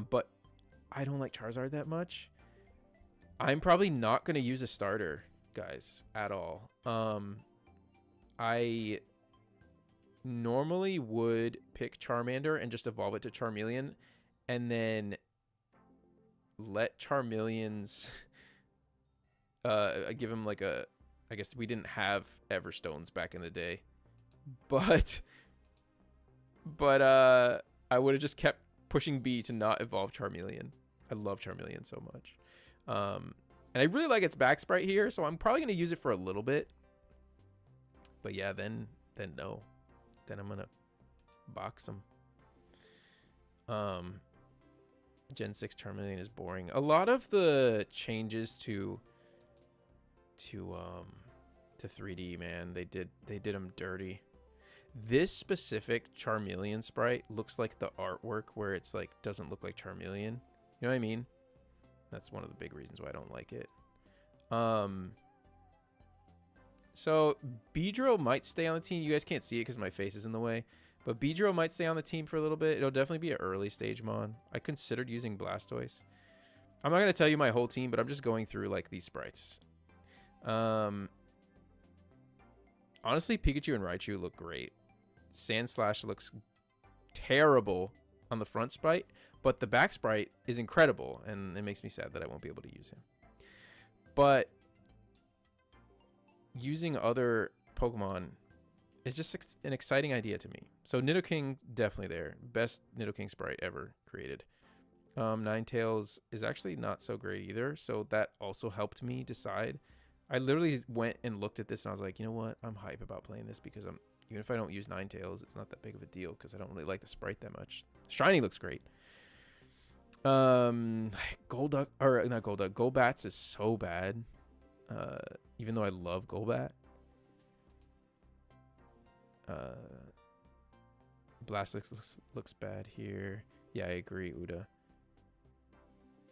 But I don't like Charizard that much. I'm probably not going to use a starter, guys, at all. I normally would pick Charmander and just evolve it to Charmeleon, and then let Charmeleon's give him like a, I guess we didn't have Everstones back in the day, but I would have just kept pushing B to not evolve Charmeleon. I love Charmeleon so much. And I really like its back sprite here, so I'm probably going to use it for a little bit. But yeah, then no. Then I'm going to box them. Gen 6 Charmeleon is boring. A lot of the changes to 3D, man, they did them dirty. This specific Charmeleon sprite looks like the artwork where it's like doesn't look like Charmeleon. You know what I mean? That's one of the big reasons why I don't like it. So Beedrill might stay on the team. You guys can't see it because my face is in the way. But Beedrill might stay on the team for a little bit. It'll definitely be an early stage mon. I considered using Blastoise. I'm not going to tell you my whole team, but I'm just going through like these sprites. Honestly, Pikachu and Raichu look great. Sandslash looks terrible on the front sprite, but the back sprite is incredible, and it makes me sad that I won't be able to use him. But using other Pokemon is just an exciting idea to me. So Nidoking, definitely there. Best Nidoking sprite ever created. Ninetales is actually not so great either, so that also helped me decide. I literally went and looked at this, and I was like, you know what? I'm hype about playing this because even if I don't use Ninetales, it's not that big of a deal because I don't really like the sprite that much. Shiny looks great. Golduck, or not Golduck, Golbats is so bad. Even though I love Golbat. Blastoise looks bad here. Yeah, I agree, Uda.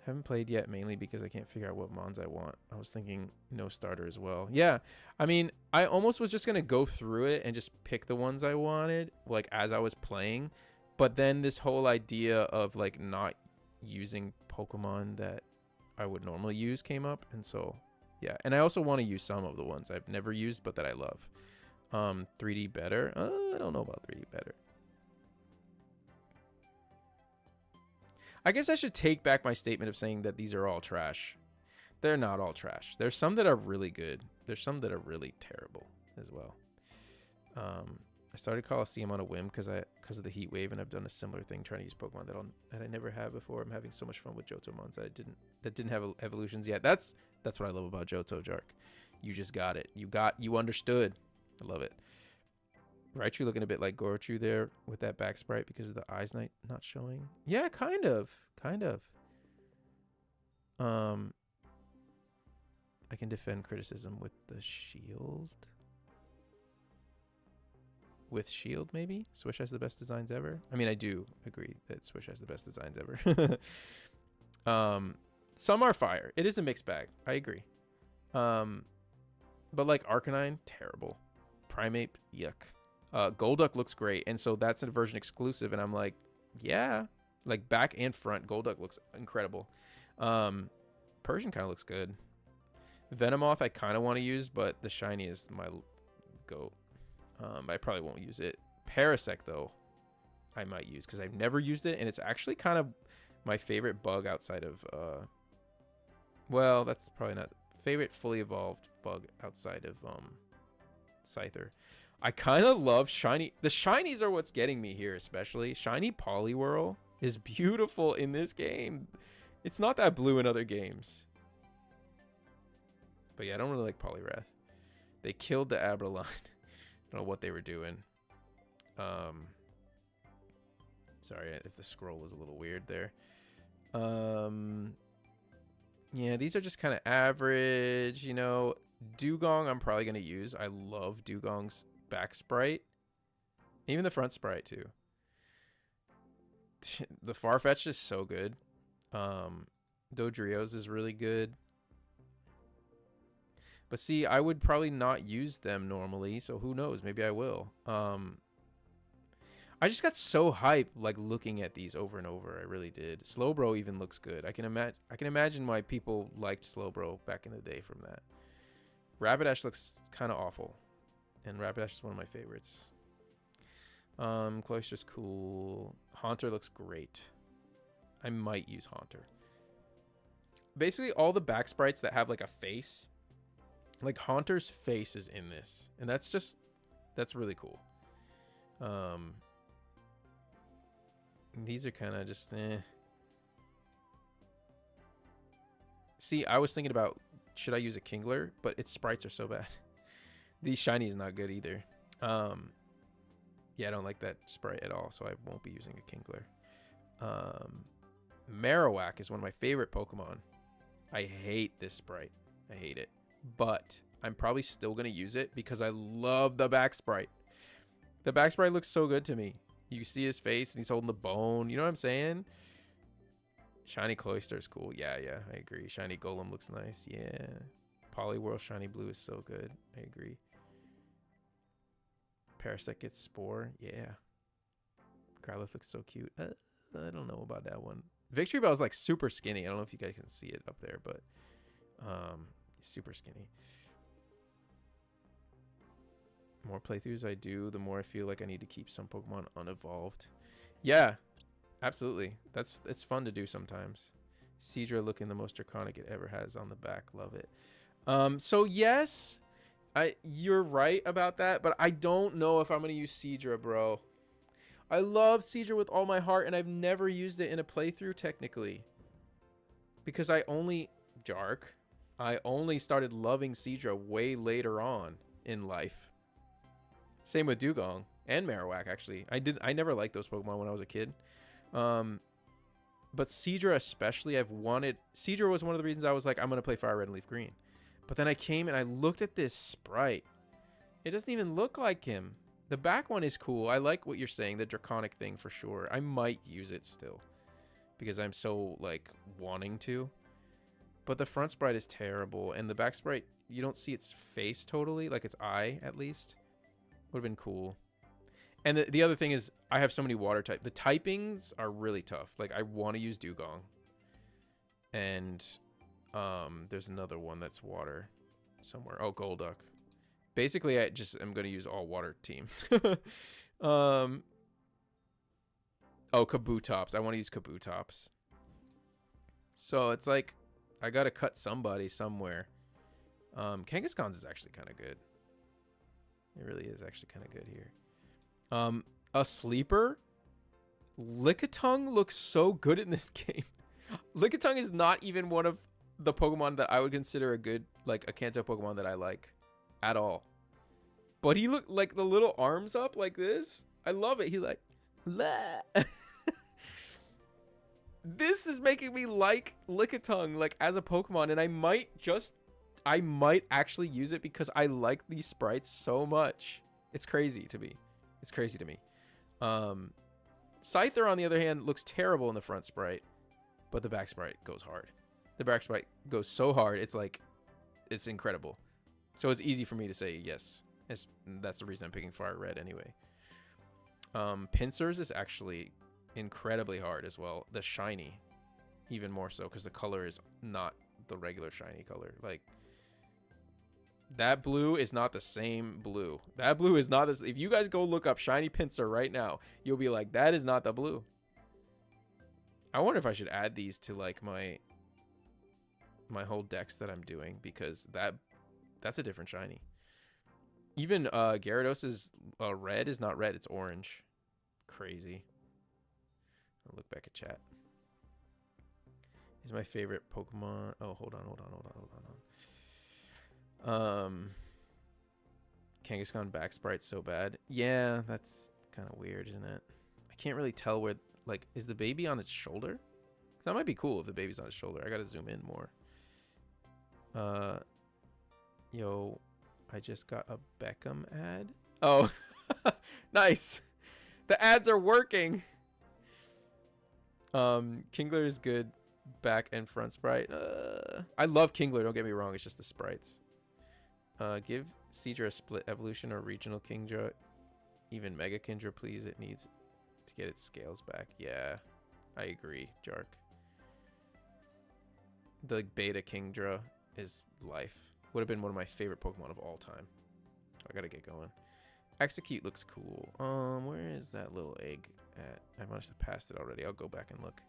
Haven't played yet, mainly because I can't figure out what mons I want. I was thinking no starter as well. Yeah, I mean, I almost was just going to go through it and just pick the ones I wanted, like, as I was playing. But then this whole idea of, like, not using Pokemon that I would normally use came up. And so, yeah. And I also want to use some of the ones I've never used, but that I love. 3D better? I don't know about 3D better. I guess I should take back my statement of saying that these are all trash. They're not all trash. There's some that are really good. There's some that are really terrible as well. I started Coliseum on a whim because of the heat wave, and I've done a similar thing trying to use Pokemon that I never have before. I'm having so much fun with Johto mons that didn't have evolutions yet. That's what I love about Johto, Jark. You just got it. You understood. I love it. Raichu looking a bit like Gorachu there with that back sprite because of the eyes not showing. Yeah, kind of. I can defend criticism with the shield. with Shield, maybe. Swish has the best designs ever. I mean, I do agree that Swish has the best designs ever. Some are fire. It is a mixed bag. I agree. But like Arcanine, terrible. Primeape, yuck. Golduck looks great, and so that's a version exclusive, and I'm like, yeah. Like back and front, Golduck looks incredible. Persian kind of looks good. Venomoth I kind of want to use, but the shiny is my goat. I probably won't use it. Parasect, though, I might use because I've never used it, and it's actually kind of my favorite bug outside of... well, that's probably not... Favorite fully evolved bug outside of Scyther. I kind of love shiny... The shinies are what's getting me here, especially. Shiny Poliwhirl is beautiful in this game. It's not that blue in other games. But yeah, I don't really like Poliwrath. They killed the Abraline. I don't know what they were doing. Sorry if the scroll was a little weird there. Yeah, these are just kind of average, you know. Dugong I'm probably going to use. I love Dugong's back sprite. Even the front sprite too. The Farfetch'd is so good. Dodrio's is really good. But see, I would probably not use them normally, so who knows? Maybe I will. I just got so hyped, like looking at these over and over. I really did. Slowbro even looks good. I can imagine why people liked Slowbro back in the day from that. Rapidash looks kind of awful, and Rapidash is one of my favorites. Cloyster's cool. Haunter looks great. I might use Haunter. Basically, all the back sprites that have like a face. Like Haunter's face is in this, and that's really cool. These are kind of just See, I was thinking about should I use a Kingler, but its sprites are so bad. These shiny is not good either. Yeah, I don't like that sprite at all, so I won't be using a Kingler. Marowak is one of my favorite Pokemon. I hate this sprite. I hate it. But I'm probably still going to use it because I love the back sprite. The back sprite looks so good to me. You see his face and he's holding the bone. You know what I'm saying? Shiny Cloyster is cool. Yeah, I agree. Shiny Golem looks nice. Yeah. Poliwhirl Shiny Blue is so good. I agree. Parasect gets Spore. Yeah. Growlithe looks so cute. I don't know about that one. Victory Bell is like super skinny. I don't know if you guys can see it up there, but super skinny. The more playthroughs I do, the more I feel like I need to keep some Pokemon unevolved. Yeah, absolutely. It's fun to do sometimes. Seadra looking the most draconic it ever has on the back. Love it. So yes, you're right about that, but I don't know if I'm gonna use Seadra, bro. I love Seadra with all my heart, and I've never used it in a playthrough technically. Because I only started loving Seadra way later on in life. Same with Dugong and Marowak, actually. I never liked those Pokemon when I was a kid. But Seadra especially, Seadra was one of the reasons I was like, I'm going to play Fire Red and Leaf Green. But then I came and I looked at this sprite. It doesn't even look like him. The back one is cool. I like what you're saying, the draconic thing for sure. I might use it still because I'm so like wanting to. But the front sprite is terrible, and the back sprite, you don't see its face totally, like its eye at least. Would have been cool. And the other thing is, I have so many water type. The typings are really tough. Like, I want to use Dugong. And there's another one that's water somewhere. Oh, Golduck. Basically, I just am going to use all water team. Oh, Kabutops. I want to use Kabutops. So it's like, I got to cut somebody somewhere. Kangaskhan's is actually kind of good. It really is actually kind of good here. A sleeper. Lickitung looks so good in this game. Lickitung is not even one of the Pokemon that I would consider a good, like a Kanto Pokemon that I like at all. But he looked like the little arms up like this. I love it. He like, this is making me like Lickitung like as a Pokemon, and I might actually use it because I like these sprites so much. It's crazy to me. It's crazy to me. Scyther, on the other hand, looks terrible in the front sprite, but the back sprite goes hard. The back sprite goes so hard, it's like, it's incredible. So it's easy for me to say yes. That's the reason I'm picking FireRed anyway. Pincers is actually incredibly hard as well. The shiny, even more so, because the color is not the regular shiny color. Like, that blue is not the same blue. That blue is not this. If you guys go look up shiny Pinsir right now, you'll be like, that is not the blue. I wonder if I should add these to like my whole decks that I'm doing, because that's a different shiny. Even Gyarados' red is not red, it's orange. Crazy. I'll look back at chat. Is my favorite Pokemon. Oh, hold on. Kangaskhan back sprite's so bad. Yeah, that's kind of weird, isn't it? I can't really tell where, like, is the baby on its shoulder? That might be cool if the baby's on its shoulder. I gotta zoom in more. Yo, I just got a Beckham ad. Oh, nice. The ads are working. Kingler is good back and front sprite. I love Kingler, don't get me wrong. It's just the sprites. Give Seadra a split evolution or regional Kingdra. Even Mega Kingdra, please. It needs to get its scales back. Yeah, I agree, Jark. The beta Kingdra is life. Would have been one of my favorite Pokemon of all time. I gotta get going. Execute looks cool. Where is that little egg at? I must have passed it already. I'll go back and look.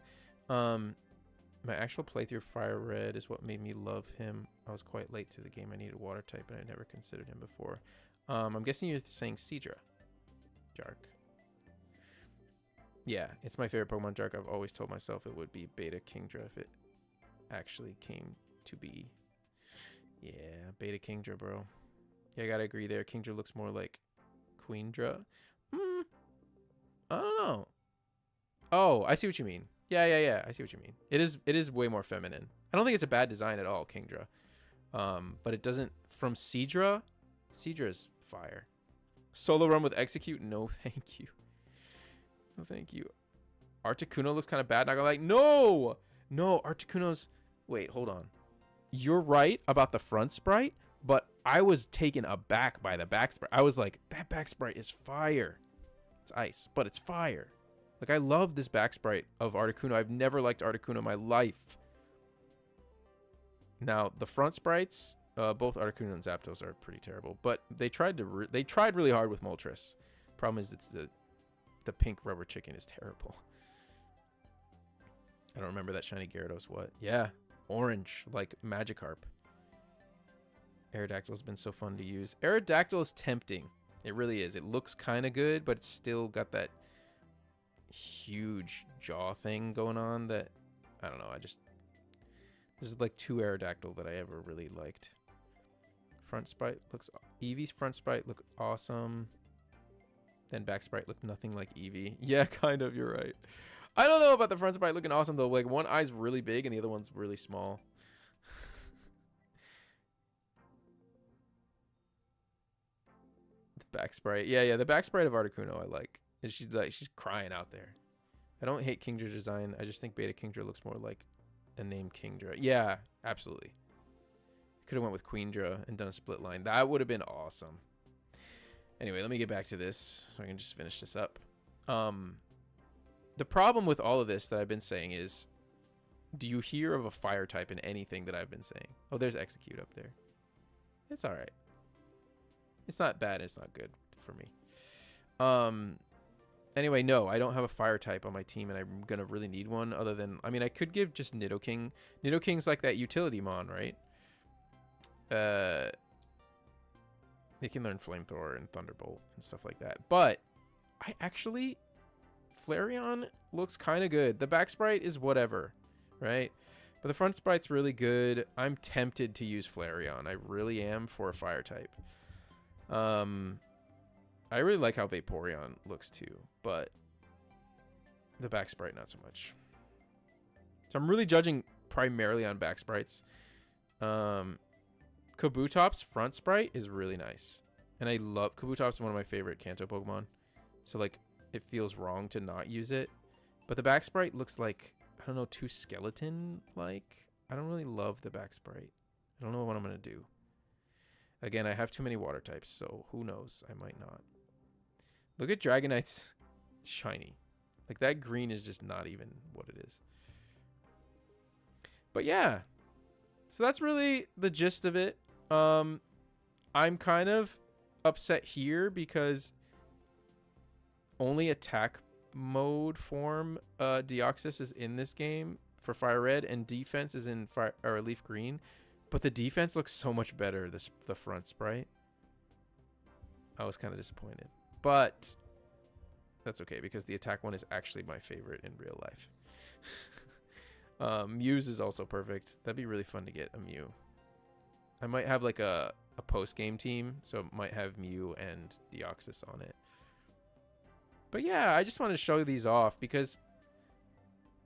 My actual playthrough FireRed is what made me love him. I was quite late to the game. I needed water type, and I never considered him before. I'm guessing you're saying Seadra, Jark. Yeah, it's my favorite Pokemon, Jark. I've always told myself it would be Beta Kingdra if it actually came to be. Yeah, Beta Kingdra, bro. Yeah, I gotta agree there. Kingdra looks more like Queendra. I don't know. Oh, I see what you mean. Yeah. I see what you mean. It is way more feminine. I don't think it's a bad design at all, Kingdra. But it doesn't. From Seadra is fire. Solo run with Execute? No, thank you. No, thank you. Articuno looks kind of bad. Not gonna like. No, Articuno's. Wait, hold on. You're right about the front sprite, but I was taken aback by the back sprite. I was like, that back sprite is fire. It's ice, but it's fire. Like, I love this back sprite of Articuno. I've never liked Articuno in my life. Now, the front sprites, both Articuno and Zapdos are pretty terrible, but they tried really hard with Moltres. Problem is, it's the pink rubber chicken is terrible. I don't remember that shiny Gyarados. What? Yeah. Orange, like Magikarp. Aerodactyl has been so fun to use. Aerodactyl is tempting. It really is. It looks kind of good, but it's still got that huge jaw thing going on that, I don't know. There's like 2 Aerodactyl that I ever really liked. Front sprite looks, Eevee's front sprite look awesome. Then back sprite looked nothing like Eevee. Yeah, kind of, you're right. I don't know about the front sprite looking awesome though. Like, one eye's really big and the other one's really small. The back sprite. Yeah, the back sprite of Articuno I like. And she's crying out there. I don't hate Kingdra design. I just think Beta Kingdra looks more like a name Kingdra. Yeah, absolutely. Could have went with Queendra and done a split line. That would have been awesome. Anyway, let me get back to this so I can just finish this up. The problem with all of this that I've been saying is, do you hear of a fire type in anything that I've been saying? Oh, there's Execute up there. It's all right. It's not bad. It's not good for me. Anyway, no, I don't have a fire type on my team, and I'm going to really need one other than, I mean, I could give just Nidoking. Nidoking's like that utility mon, right? They can learn Flamethrower and Thunderbolt and stuff like that. But I actually, Flareon looks kind of good. The back sprite is whatever, right? But the front sprite's really good. I'm tempted to use Flareon. I really am for a fire type. I really like how Vaporeon looks too, but the back sprite not so much. So I'm really judging primarily on back sprites. Kabutop's front sprite is really nice. And I love Kabutop's one of my favorite Kanto Pokemon. So like it feels wrong to not use it. But the back sprite looks like, I don't know, too skeleton-like. I don't really love the back sprite. I don't know what I'm going to do. Again, I have too many water types, so who knows? I might not. Look at Dragonite's shiny. Like that green is just not even what it is. But yeah. So that's really the gist of it. I'm kind of upset here because only attack mode form Deoxys is in this game for FireRed, and defense is in Leaf Green. But the defense looks so much better, the front sprite. I was kind of disappointed. But that's okay, because the attack one is actually my favorite in real life. Muse is also perfect. That'd be really fun to get a Mew. I might have like a post-game team, so it might have Mew and Deoxys on it. But yeah, I just want to show these off because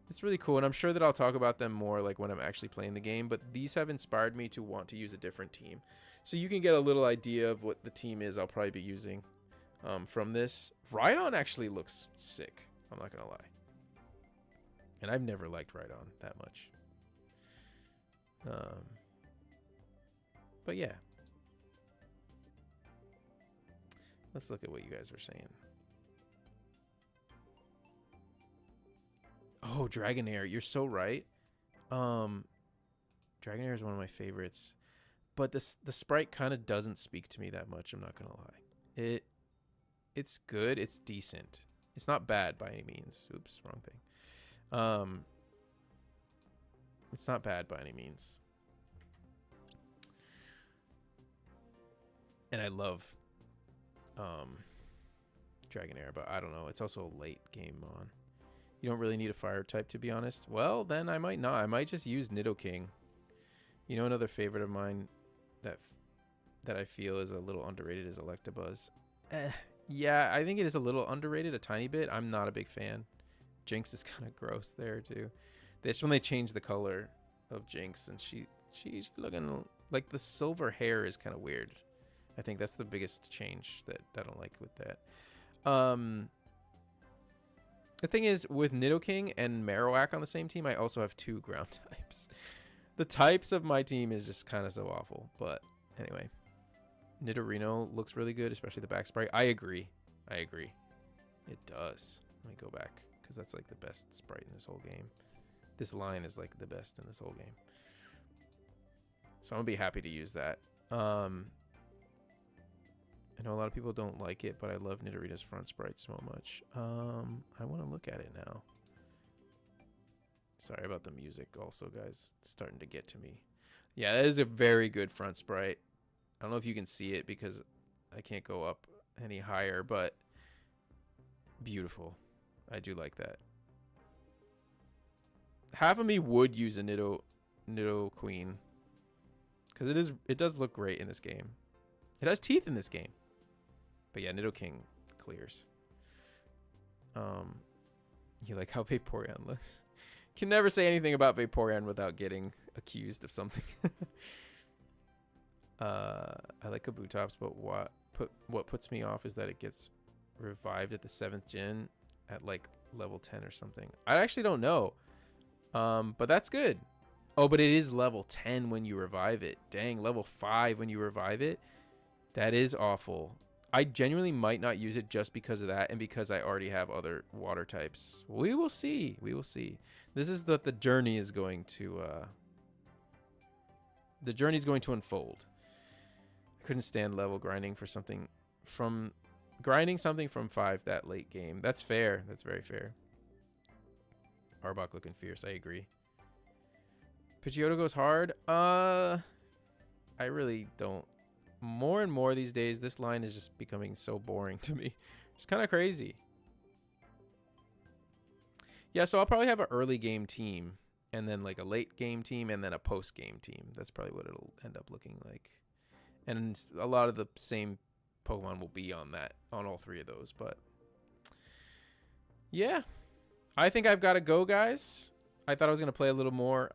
it's really cool, and I'm sure that I'll talk about them more like when I'm actually playing the game, but these have inspired me to want to use a different team. So you can get a little idea of what the team is I'll probably be using from this. Rhydon actually looks sick, I'm not going to lie. And I've never liked Rhydon that much. But yeah. Let's look at what you guys are saying. Oh, Dragonair, you're so right. Dragonair is one of my favorites, but the sprite kind of doesn't speak to me that much, I'm not gonna lie. It's good, it's decent. It's not bad by any means. Oops, wrong thing. It's not bad by any means. And I love Dragonair, but I don't know, it's also a late game mon. You don't really need a fire type, to be honest. Well, then I might not. I might just use Nidoking. You know, another favorite of mine that I feel is a little underrated is Electabuzz. Yeah, I think it is a little underrated, a tiny bit. I'm not a big fan. Jinx is kind of gross there, too. That's when they changed the color of Jinx, and she's looking like the silver hair is kind of weird. I think that's the biggest change that I don't like with that. The thing is, with Nidoking and Marowak on the same team, I also have 2 ground types. The types of my team is just kind of so awful. But anyway, Nidorino looks really good, especially the back sprite. I agree. It does. Let me go back, because that's like the best sprite in this whole game. This line is like the best in this whole game. So I'm going to be happy to use that. I know a lot of people don't like it, but I love Nidorino's front sprite so much. I want to look at it now. Sorry about the music also, guys. It's starting to get to me. Yeah, that is a very good front sprite. I don't know if you can see it because I can't go up any higher, but beautiful. I do like that. Half of me would use a Nidoqueen because it does look great in this game. It has teeth in this game. But yeah, Nidoking clears. You like how Vaporeon looks? Can never say anything about Vaporeon without getting accused of something. I like Kabutops, but what puts me off is that it gets revived at the 7th gen at like level 10 or something. I actually don't know. But that's good. Oh, but it is level 10 when you revive it. Dang, level 5 when you revive it. That is awful. I genuinely might not use it just because of that and because I already have other water types. We will see. We will see. This is the journey is going to unfold. I couldn't stand level grinding for something from 5 that late game. That's fair. That's very fair. Arbok looking fierce. I agree. Pidgeotto goes hard. I really don't. More and more these days, this line is just becoming so boring to me. It's kind of crazy. Yeah, so I'll probably have an early game team and then like a late game team and then a post game team. That's probably what it'll end up looking like. And a lot of the same Pokemon will be on all 3 of those. But yeah, I think I've got to go, guys. I thought I was going to play a little more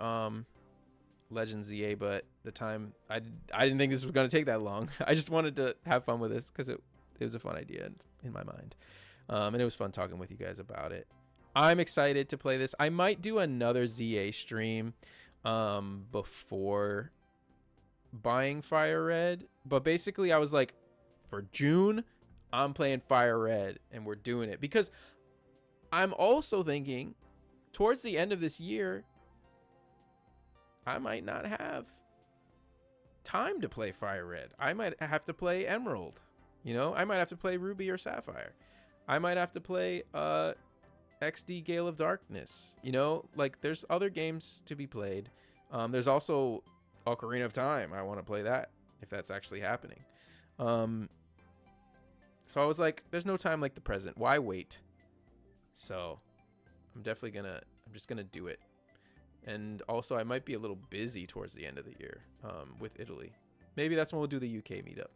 Legends Z-A, but the time I didn't think this was going to take that long. I just wanted to have fun with this because it was a fun idea in my mind. And it was fun talking with you guys about it. I'm excited to play this. I might do another Z-A stream before buying FireRed, but basically I was like, for June, I'm playing FireRed, and we're doing it because I'm also thinking towards the end of this year, I might not have time to play FireRed. I might have to play Emerald. You know, I might have to play Ruby or Sapphire. I might have to play XD Gale of Darkness. You know, like there's other games to be played. There's also Ocarina of Time. I want to play that if that's actually happening. So I was like, there's no time like the present. Why wait? So I'm just gonna do it. And also I might be a little busy towards the end of the year with Italy. Maybe that's when we'll do the UK meetup.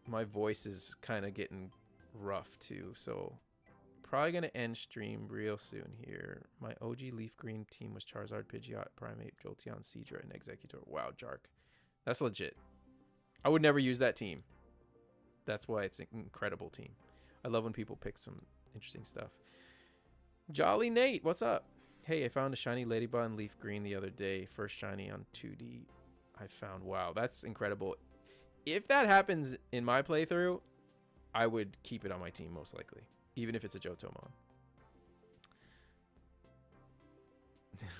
My voice is kind of getting rough too, so probably gonna end stream real soon here. My OG Leaf Green team was Charizard, Pidgeot, Primeape, Jolteon, Seadra, and Exeggutor. Wow, Jark. That's legit. I would never use that team. That's why it's an incredible team. I love when people pick some interesting stuff. Jolly Nate, what's up? Hey, I found a shiny Ladybug in Leaf Green the other day. First shiny on 2D I found. Wow, that's incredible. If that happens in my playthrough, I would keep it on my team most likely, even if it's a Johtomon.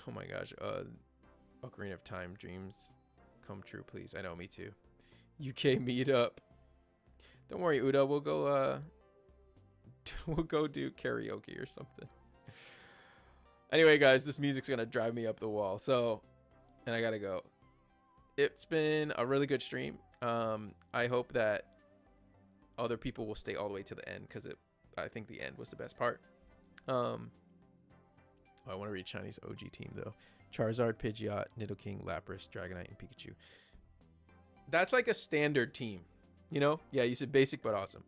Oh my gosh. Ocarina of Time dreams come true, please. I know, me too. UK meetup. Don't worry, Uda. We'll go do karaoke or something. Anyway, guys, this music's gonna drive me up the wall. So, and I gotta go. It's been a really good stream. I hope that other people will stay all the way to the end because I think the end was the best part. I want to read Chinese OG team though. Charizard, Pidgeot, Nidoking, Lapras, Dragonite, and Pikachu. That's like a standard team, you know? Yeah, you said basic but awesome.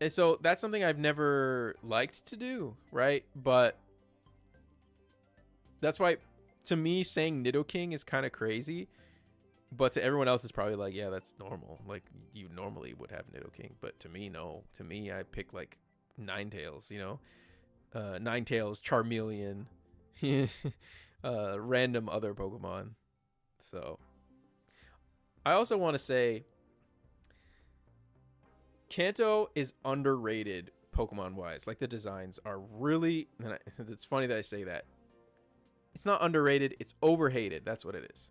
And so that's something I've never liked to do, right? But that's why, to me, saying Nidoking is kind of crazy. But to everyone else, it's probably like, yeah, that's normal. Like, you normally would have Nidoking. But to me, no. To me, I pick, like, Ninetales, you know? Ninetales, Charmeleon, random other Pokemon. So, I also want to say, Kanto is underrated Pokemon-wise. Like, the designs are really... And it's funny that I say that. It's not underrated. It's overhated. That's what it is.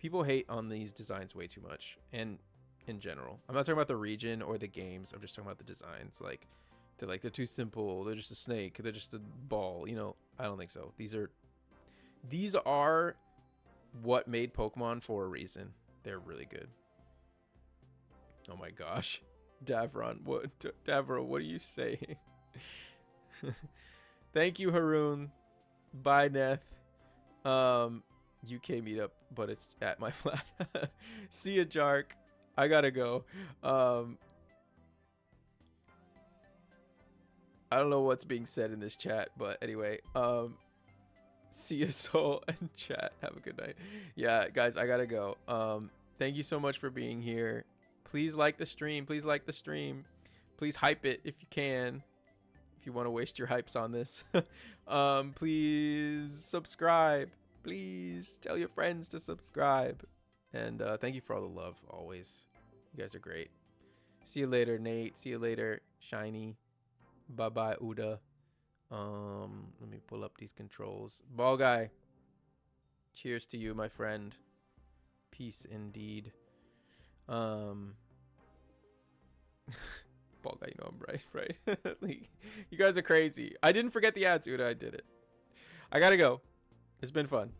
People hate on these designs way too much, and in general. I'm not talking about the region or the games. I'm just talking about the designs. Like, they're too simple. They're just a snake. They're just a ball. You know, I don't think so. These are what made Pokemon for a reason. They're really good. Oh my gosh. Davron, what are you saying? Thank you, Haroon. Bye, Neth. UK meetup, but it's at my flat. See ya, Jark. I gotta go. I don't know what's being said in this chat, but anyway, see ya, Soul and chat. Have a good night. Yeah, guys, I gotta go. Thank you so much for being here. Please like the stream. Please like the stream. Please hype it if you can. If you want to waste your hypes on this. Please subscribe. Please tell your friends to subscribe. And thank you for all the love always. You guys are great. See you later, Nate. See you later, Shiny. Bye-bye, Uda. Let me pull up these controls. Ball Guy. Cheers to you, my friend. Peace indeed. Ball Guy, you know I'm right? Like, you guys are crazy. I didn't forget the ads, Uda. I did it. I gotta go. It's been fun.